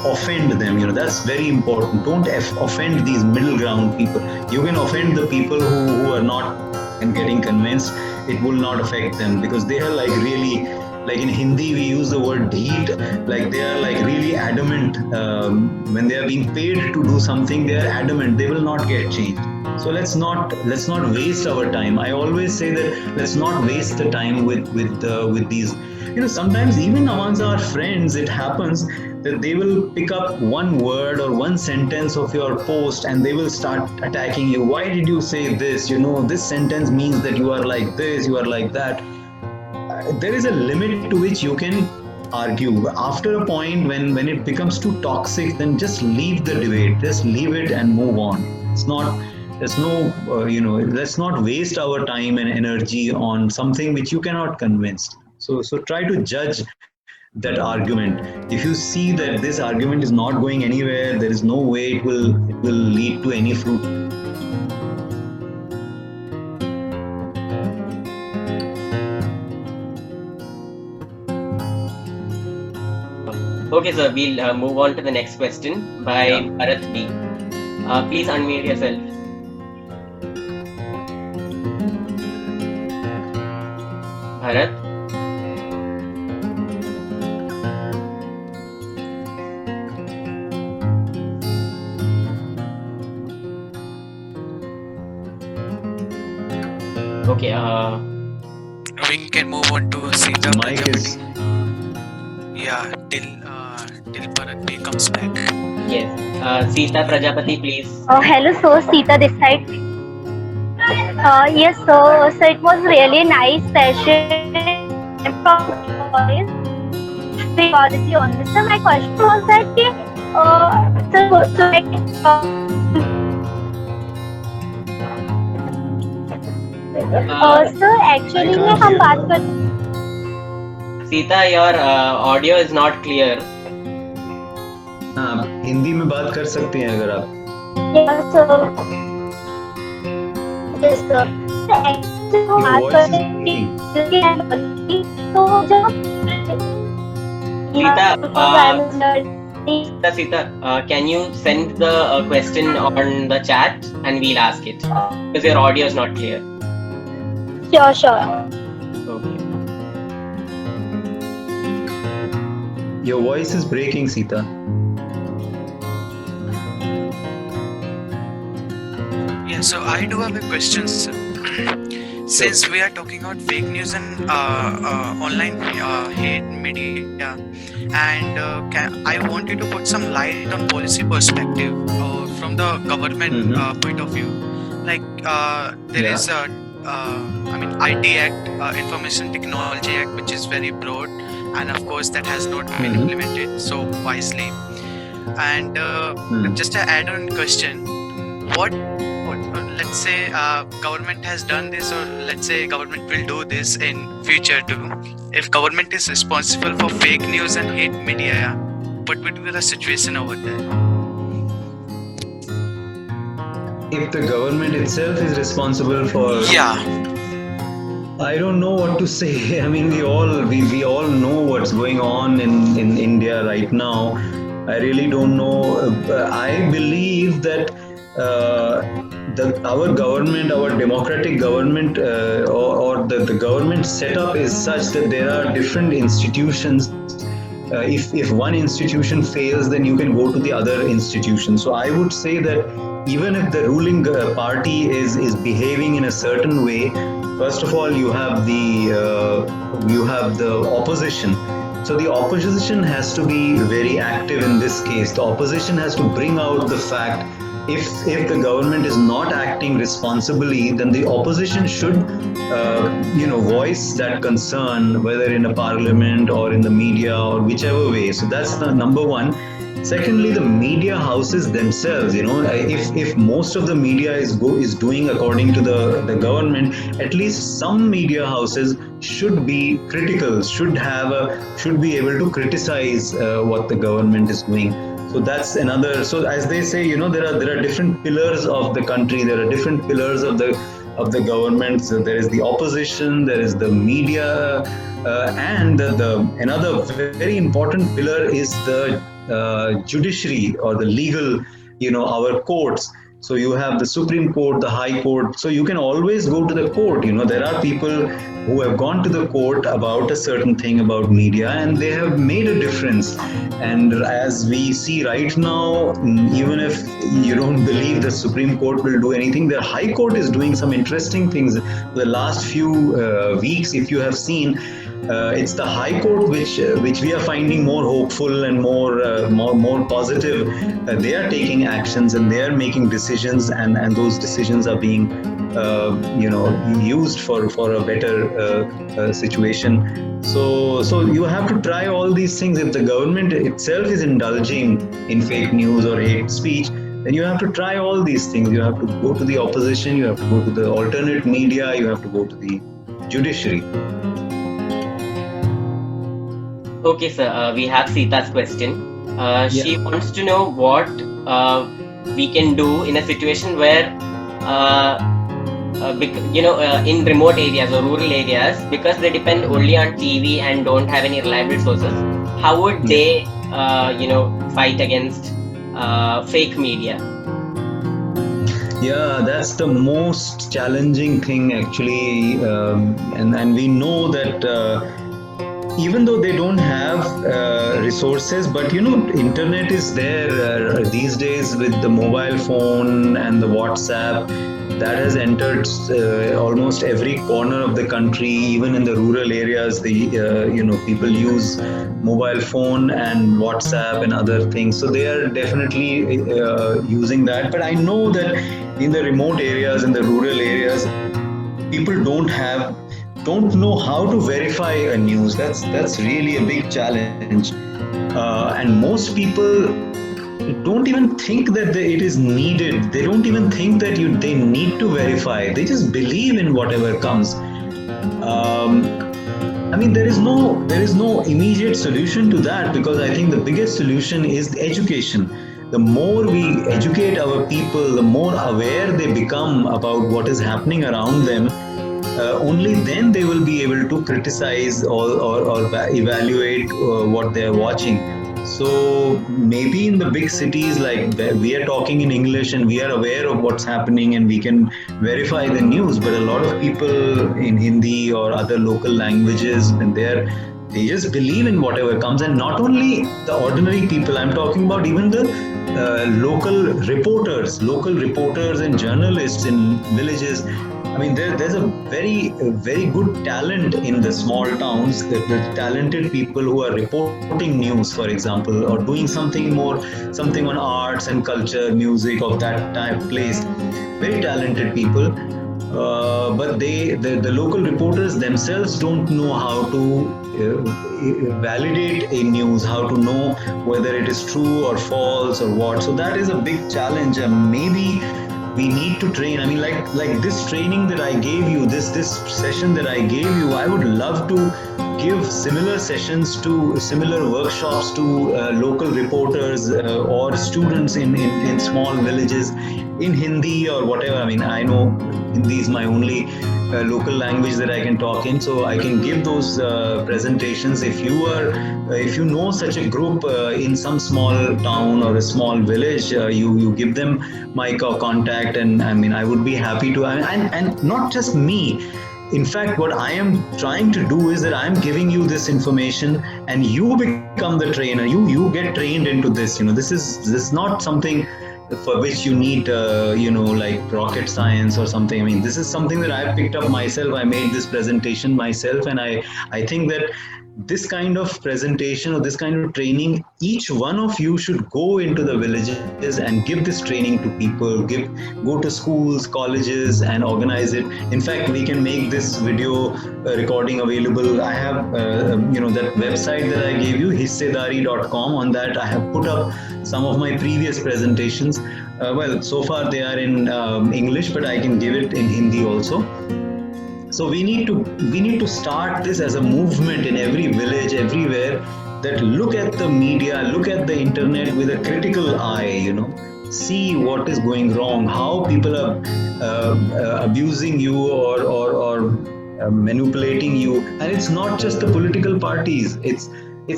offend them. That's very important. Don't offend these middle ground people. You can offend the people who are not and getting convinced. It will not affect them because they are like really, like in Hindi we use the word dheet, like they are like really adamant. When they are being paid to do something, they are adamant. They will not get changed. So let's not waste our time. I always say that let's not waste the time with these. Sometimes even amongst our friends, it happens that they will pick up one word or one sentence of your post and they will start attacking you. Why did you say this? This sentence means that you are like this, you are like that. There is a limit to which you can argue. After a point when it becomes too toxic, then just leave the debate. Just leave it and move on. Let's not waste our time and energy on something which you cannot convince. So try to judge that argument. If you see that this argument is not going anywhere, there is no way it will lead to any fruit. Okay, sir, we'll move on to the next question by Bharat B. Please unmute yourself. Bharat? Okay, We can move on to Sita Mic is... Yeah, till Bharat B comes back. yes. Sita Prajapati, please. Hello, so Sita this side. Yes, so it was really nice session from psychology on this. So my question was that sir actually में हम बात कर Sita, your audio is not clear. हाँ, हिंदी में बात कर सकते हैं अगर आप। Yes sir Sita, can you send the question on the chat and we'll ask it because your audio is not clear. Sure. Okay. Your voice is breaking, Sita. Yeah, so I do have a question, sir. Since we are talking about fake news and online hate media, and I want you to put some light on policy perspective from the government point of view. Like there is a, IT Act, Information Technology Act, which is very broad, and of course that has not been implemented so wisely. And just an add-on question: what let's say government has done this, or let's say government will do this in future too. If government is responsible for fake news and hate media, what would be the situation over there? If the government itself is responsible for, I don't know what to say. I mean, we all know what's going on in India right now. I really don't know. I believe that our government, our democratic government, or the government setup is such that there are different institutions. If one institution fails, then you can go to the other institution. So I would say that even if the ruling party is behaving in a certain way, first of all you have the opposition. So the opposition has to be very active in this case. The opposition has to bring out the fact. If the government is not acting responsibly, then the opposition should, voice that concern, whether in a parliament or in the media or whichever way. So that's the number one. Secondly, the media houses themselves, if most of the media is doing according to the government, at least some media houses should be critical, should be able to criticize what the government is doing. So that's another. So as they say, there are different pillars of the country. There are different pillars of the government. So there is the opposition, there is the media, and another very important pillar is the judiciary or the legal, our courts. So you have the Supreme Court, the High Court. So you can always go to the court. There are people who have gone to the court about a certain thing about media, and they have made a difference. And as we see right now, even if you don't believe the Supreme Court will do anything, the High Court is doing some interesting things. The last few weeks, if you have seen, it's the High Court which we are finding more hopeful and more positive. They are taking actions and they are making decisions, and those decisions are being used for a better situation. So you have to try all these things. If the government itself is indulging in fake news or hate speech, then you have to try all these things. You have to go to the opposition, you have to go to the alternate media, you have to go to the judiciary. Okay, sir. We have Sita's question. She wants to know what we can do in a situation where, in remote areas or rural areas, because they depend only on TV and don't have any reliable sources. How would they, fight against fake media? Yeah, that's the most challenging thing actually, and we know that. Even though they don't have resources, but internet is there these days with the mobile phone and the WhatsApp. That has entered almost every corner of the country. Even in the rural areas, people use mobile phone and WhatsApp and other things. So they are definitely using that. But I know that in the remote areas, in the rural areas, people don't know how to verify a news. That's really a big challenge, and most people don't even think that it is needed. They don't even think that they need to verify. They just believe in whatever comes. I mean, there is no immediate solution to that, because I think the biggest solution is education. The more we educate our people, the more aware they become about what is happening around them. Only then they will be able to criticize or evaluate what they are watching. So maybe in the big cities, like we are talking in English and we are aware of what's happening and we can verify the news, but a lot of people in Hindi or other local languages, and they just believe in whatever comes. And not only the ordinary people, I'm talking about even the local reporters and journalists in villages. I mean, there's a very good talent in the small towns. The talented people who are reporting news, for example, or doing something on arts and culture, music of that type place. Very talented people, but the local reporters themselves don't know how to validate a news, how to know whether it is true or false or what. So that is a big challenge, and maybe we need to train. I mean, like this training that I gave you, this session that I gave you, I would love to give similar sessions to similar workshops to local reporters or students in small villages in Hindi or whatever. I mean, I know Hindi is my only local language that I can talk in, so I can give those presentations. If you know such a group in some small town or a small village, you give them my contact, and I mean, I would be happy to. And not just me. In fact, what I am trying to do is that I am giving you this information, and you become the trainer. You get trained into this. This is not something for which you need, like rocket science or something. I mean, this is something that I picked up myself. I made this presentation myself, and I think that this kind of presentation or this kind of training, each one of you should go into the villages and give this training to people, go to schools, colleges, and organize it. In fact, we can make this video recording available. I have that website that I gave you, 𝗧dari.com. On that I have put up some of my previous presentations. Well, so far they are in English, but I can give it in Hindi also. So we need to start this as a movement in every village, everywhere, that look at the media, look at the internet with a critical eye, see what is going wrong, how people are abusing you or manipulating you. And it's not just the political parties, it's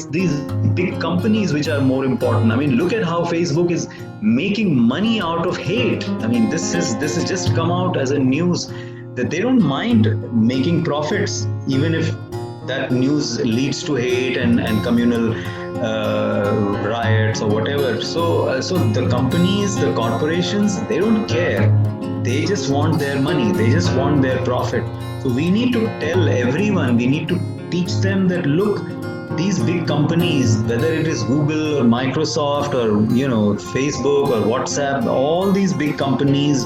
these big companies which are more important. I mean, look at how Facebook is making money out of hate. I mean, this has just come out as a news, that they don't mind making profits, even if that news leads to hate and communal riots or whatever. So the companies, the corporations, they don't care. They just want their money. They just want their profit. So we need to tell everyone, we need to teach them that, look, these big companies, whether it is Google or Microsoft or Facebook or WhatsApp, all these big companies,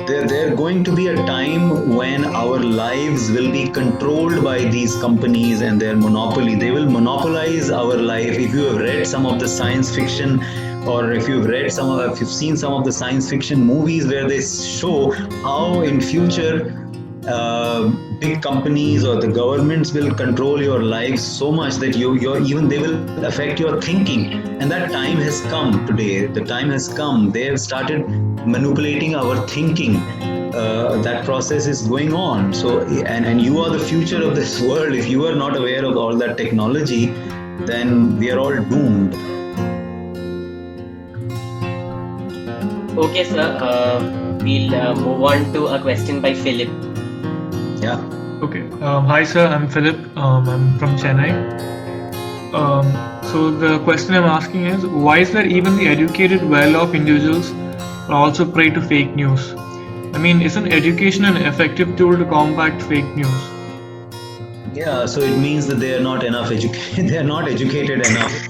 there going to be a time when our lives will be controlled by these companies and their monopoly. They will monopolize our life. If you have read some of the science fiction, or if you've seen some of the science fiction movies where they show how in future big companies or the governments will control your lives so much that they will affect your thinking. And that time has come today. The time has come. They have started manipulating our thinking. That process is going on. So, and you are the future of this world. If you are not aware of all that technology, then we are all doomed. Okay, sir. We'll move on to a question by Philip. Yeah. Okay. Hi, sir. I'm Philip. I'm from Chennai. So the question I'm asking is, why is that even the educated, well-off individuals are also prey to fake news? I mean, isn't education an effective tool to combat fake news? Yeah. So it means that they are not enough educated. They are not educated enough.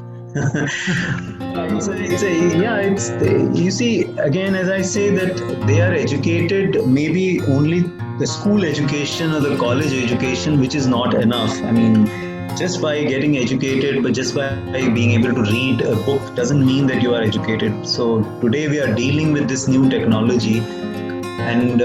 You see, again, as I say, that they are educated, maybe only the school education or the college education, which is not enough. I mean, just by getting educated, but just by being able to read a book doesn't mean that you are educated. So today we are dealing with this new technology, and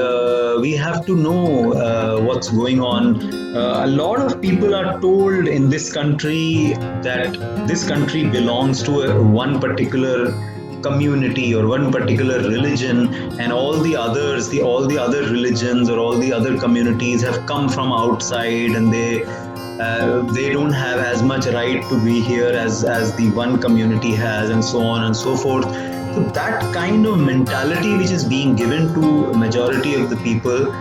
we have to know what's going on. A lot of people are told in this country that this country belongs to one particular community or one particular religion, and all the others, all the other religions or all the other communities have come from outside, and they don't have as much right to be here as the one community has, and so on and so forth. So that kind of mentality which is being given to a majority of the people,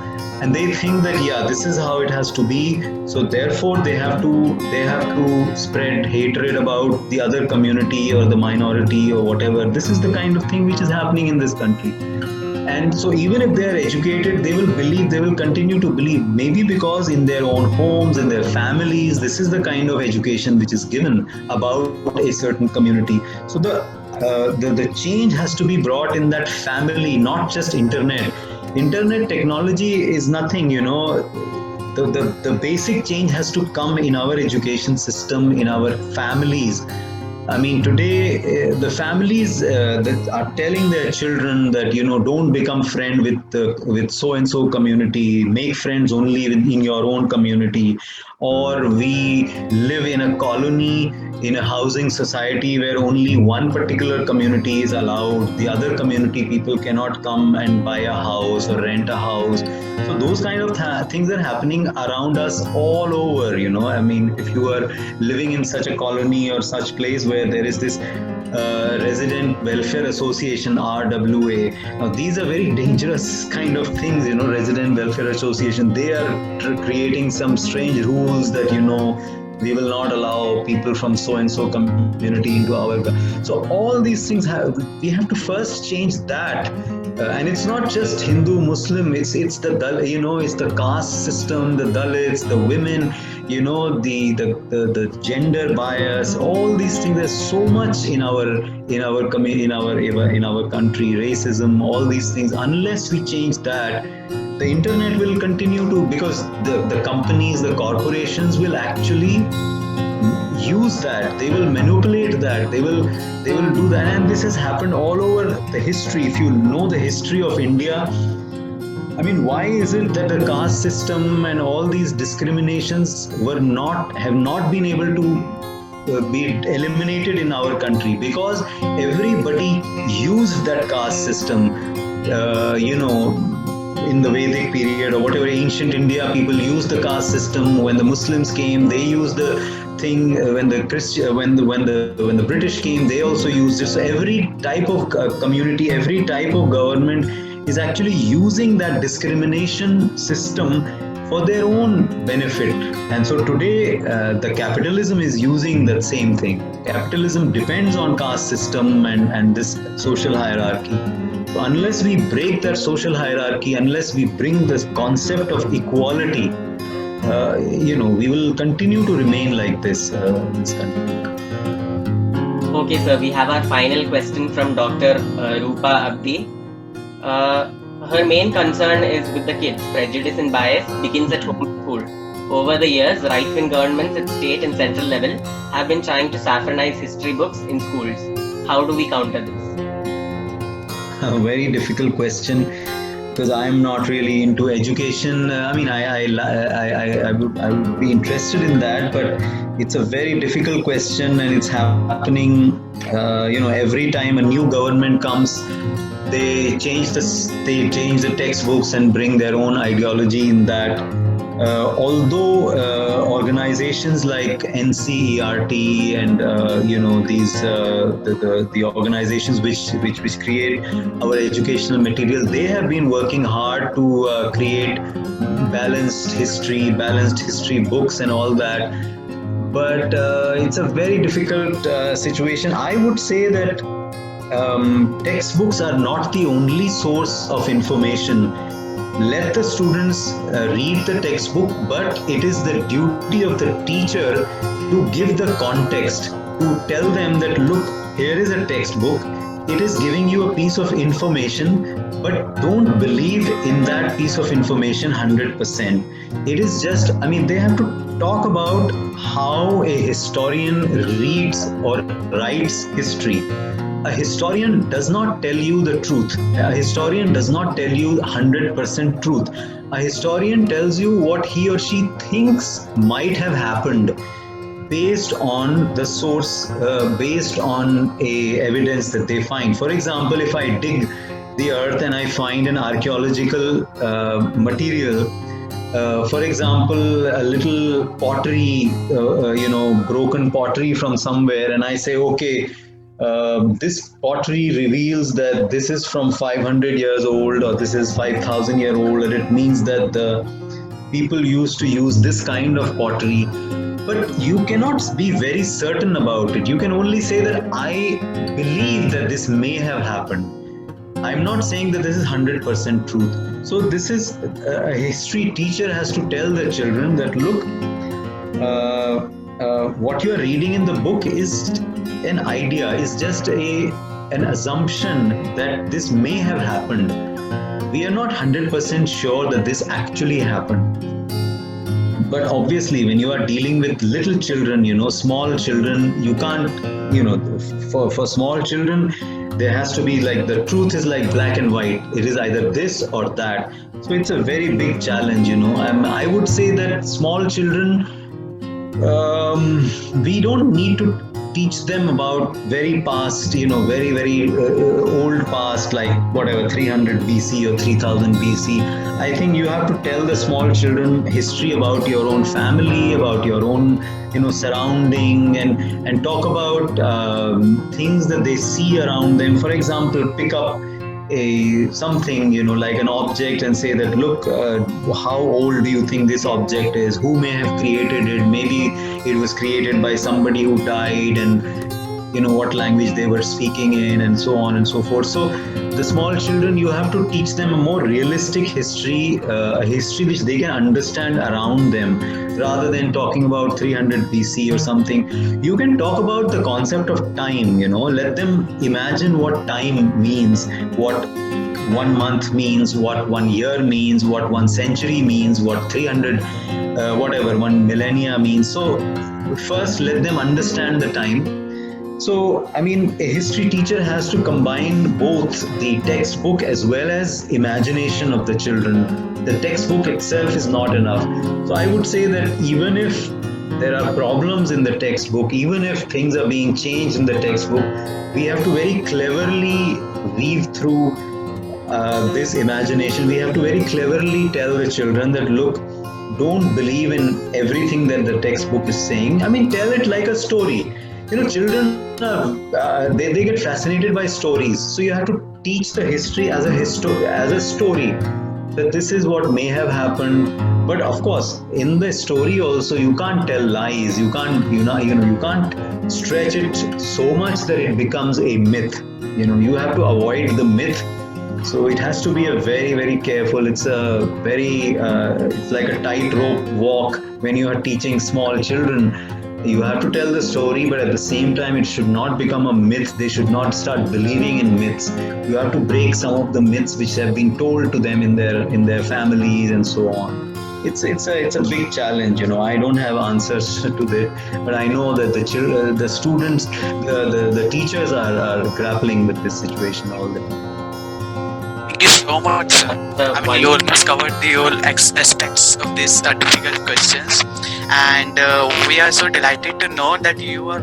and they think that this is how it has to be. So therefore they have to spread hatred about the other community or the minority or whatever. This is the kind of thing which is happening in this country. And so even if they are educated, they will continue to believe, maybe because in their own homes, in their families, this is the kind of education which is given about a certain community. So the change has to be brought in that family, not just internet. Internet technology is nothing, the basic change has to come in our education system, in our families. I mean, today the families that are telling their children that don't become friend with so and so community, make friends only in your own community, or we live in a colony, in a housing society where only one particular community is allowed. The other community people cannot come and buy a house or rent a house. So those kind of things are happening around us all over. I mean, if you are living in such a colony or such place where there is this Resident Welfare Association, RWA. Now these are very dangerous kind of things, Resident Welfare Association. They are creating some strange rules that, we will not allow people from so and so community into our. So all these things we have to first change that, and it's not just Hindu, Muslim. It's the it's the caste system, the Dalits, the women, the gender bias. All these things. There's so much in our country, racism. All these things. Unless we change that, the internet will continue to, because the companies, the corporations will actually use that. They will manipulate that. They will do that. And this has happened all over the history. If you know the history of India, I mean, why is it that the caste system and all these discriminations have not been able to be eliminated in our country? Because everybody used that caste system, in the Vedic period or whatever, ancient India, people used the caste system. When the Muslims came, they used the thing. When the British came, they also used it. So every type of community, every type of government is actually using that discrimination system for their own benefit. And so today, the capitalism is using that same thing. Capitalism depends on caste system and this social hierarchy. So unless we break that social hierarchy, unless we bring this concept of equality, we will continue to remain like this in this country. Okay, sir, we have our final question from Dr. 𝗬𝗶𝗶𝗃. Her main concern is with the kids. Prejudice and bias begins at home school. Over the years, right-wing governments at state and central level have been trying to saffronize history books in schools. How do we counter this? A very difficult question, because I'm not really into education. I mean, I would be interested in that, but it's a very difficult question, and it's happening. Every time a new government comes, they change the textbooks and bring their own ideology in that. Although organizations like 𝗬𝗫𝗫𝗫 and the organizations which create our educational material, they have been working hard to create balanced history books and all that. But it's a very difficult situation. I would say that textbooks are not the only source of information. Let the students read the textbook, but it is the duty of the teacher to give the context, to tell them that, look, here is a textbook, it is giving you a piece of information, but don't believe in that piece of information 100%. It is just, I mean, they have to talk about how a historian reads or writes history. A historian does not tell you the truth. A historian does not tell you 100% truth. A historian tells you what he or she thinks might have happened based on the source, based on a evidence that they find. For example, if I dig the earth and I find an archaeological material, for example, a little pottery, broken pottery from somewhere, and I say, okay, this pottery reveals that this is from 500 years old or this is 5,000 years old, and it means that the people used to use this kind of pottery. But you cannot be very certain about it. You can only say that I believe that this may have happened. I'm not saying that this is 100% truth. So this is a history teacher has to tell the children that, look, what you are reading in the book is an idea, is just an assumption that this may have happened. We are not 100% sure that this actually happened. But obviously, when you are dealing with little children, small children, you can't, for small children, there has to be like, the truth is like black and white. It is either this or that. So it's a very big challenge, I would say that small children, we don't need to teach them about very past, very old past, like whatever 300 BC or 3000 BC. I think you have to tell the small children history about your own family, about your own surrounding, and talk about things that they see around them. For example, pick up something like an object and say that, look, how old do you think this object is? Who may have created it? Maybe it was created by somebody who died, and what language they were speaking in, and so on and so forth. So the small children, you have to teach them a more realistic history, a history which they can understand around them, rather than talking about 300 BC or something. You can talk about the concept of time, let them imagine what time means, what 1 month means, what 1 year means, what 1 century means, what 300, one millennia means. So first let them understand the time. So, a history teacher has to combine both the textbook as well as imagination of the children. The textbook itself is not enough. So I would say that even if there are problems in the textbook, even if things are being changed in the textbook, we have to very cleverly weave through this imagination. We have to very cleverly tell the children that, look, don't believe in everything that the textbook is saying. Tell it like a story. Children, they get fascinated by stories. So you have to teach the history as a story, that this is what may have happened. But of course, in the story also, you can't tell lies. You can't, you can't stretch it so much that it becomes a myth. You have to avoid the myth. So it has to be a very, very careful. It's a very, it's like a tightrope walk when you are teaching small children. You have to tell the story, but at the same time, it should not become a myth. They should not start believing in myths. You have to break some of the myths which have been told to them in their families and so on. It's a big challenge. I don't have answers to that, but I know that the students, the teachers are grappling with this situation all the time. Thank you so much, sir. You almost covered the whole aspects of these difficult questions, and we are so delighted to know that your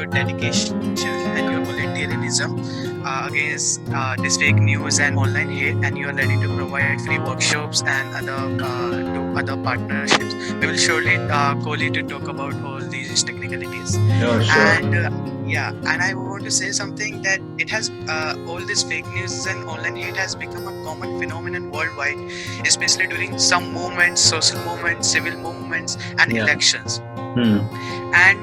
dedication and your volunteerism against this fake news and online hate, and you are ready to provide free workshops and other partnerships. We will surely call you to talk about all these technicalities. Sure. And I want to say something, that it has all this fake news and online hate has become a common phenomenon worldwide, especially during some movements, social movements, civil movements, and elections. And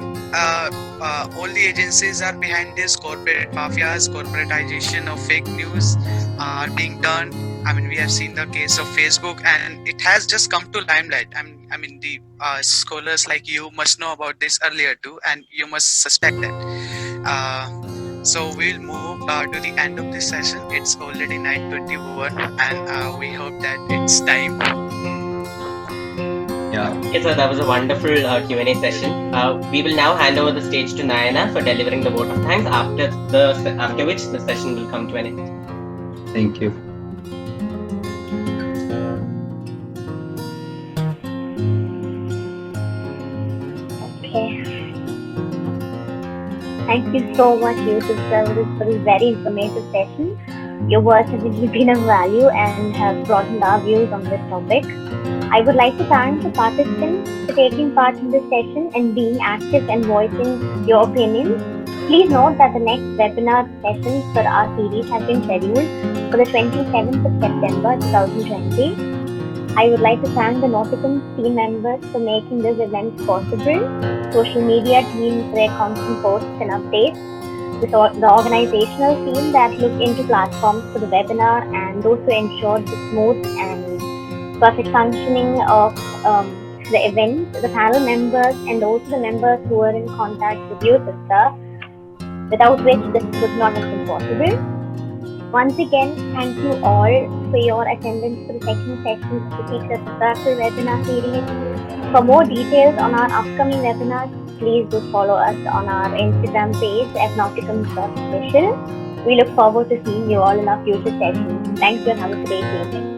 all the agencies are behind this. Corporate mafias, corporatization of fake news are being done. We have seen the case of Facebook, and it has just come to limelight. The scholars like you must know about this earlier too, and you must suspect that. So we'll move to the end of this session. It's already 9:21, and we hope that it's time. Yeah. Okay, so that was a wonderful Q&A session. We will now hand over the stage to Nayana for delivering the vote of thanks, after which the session will come to an end. Thank you. Okay. Thank you so much, Yousuf sir, for this very informative session. Your words have really been of value and have broadened our views on this topic. I would like to thank the participants for taking part in this session and being active and voicing your opinions. Please note that the next webinar sessions for our series have been scheduled for the 27th of September 2020. I would like to thank the Notikums team members for making this event possible, social media team for their constant posts and updates, the organizational team that looked into platforms for the webinar, and those who ensured the smooth and perfect functioning of the event, the panel members, and also the members who were in contact with Yousuf sir, without which this would not have been possible. Once again, thank you all for your attendance for the second session of the Secret Circle webinar series. For more details on our upcoming webinars, please do follow us on our Instagram page at @Notikums.official. We look forward to seeing you all in our future sessions. Thank you and have a great evening.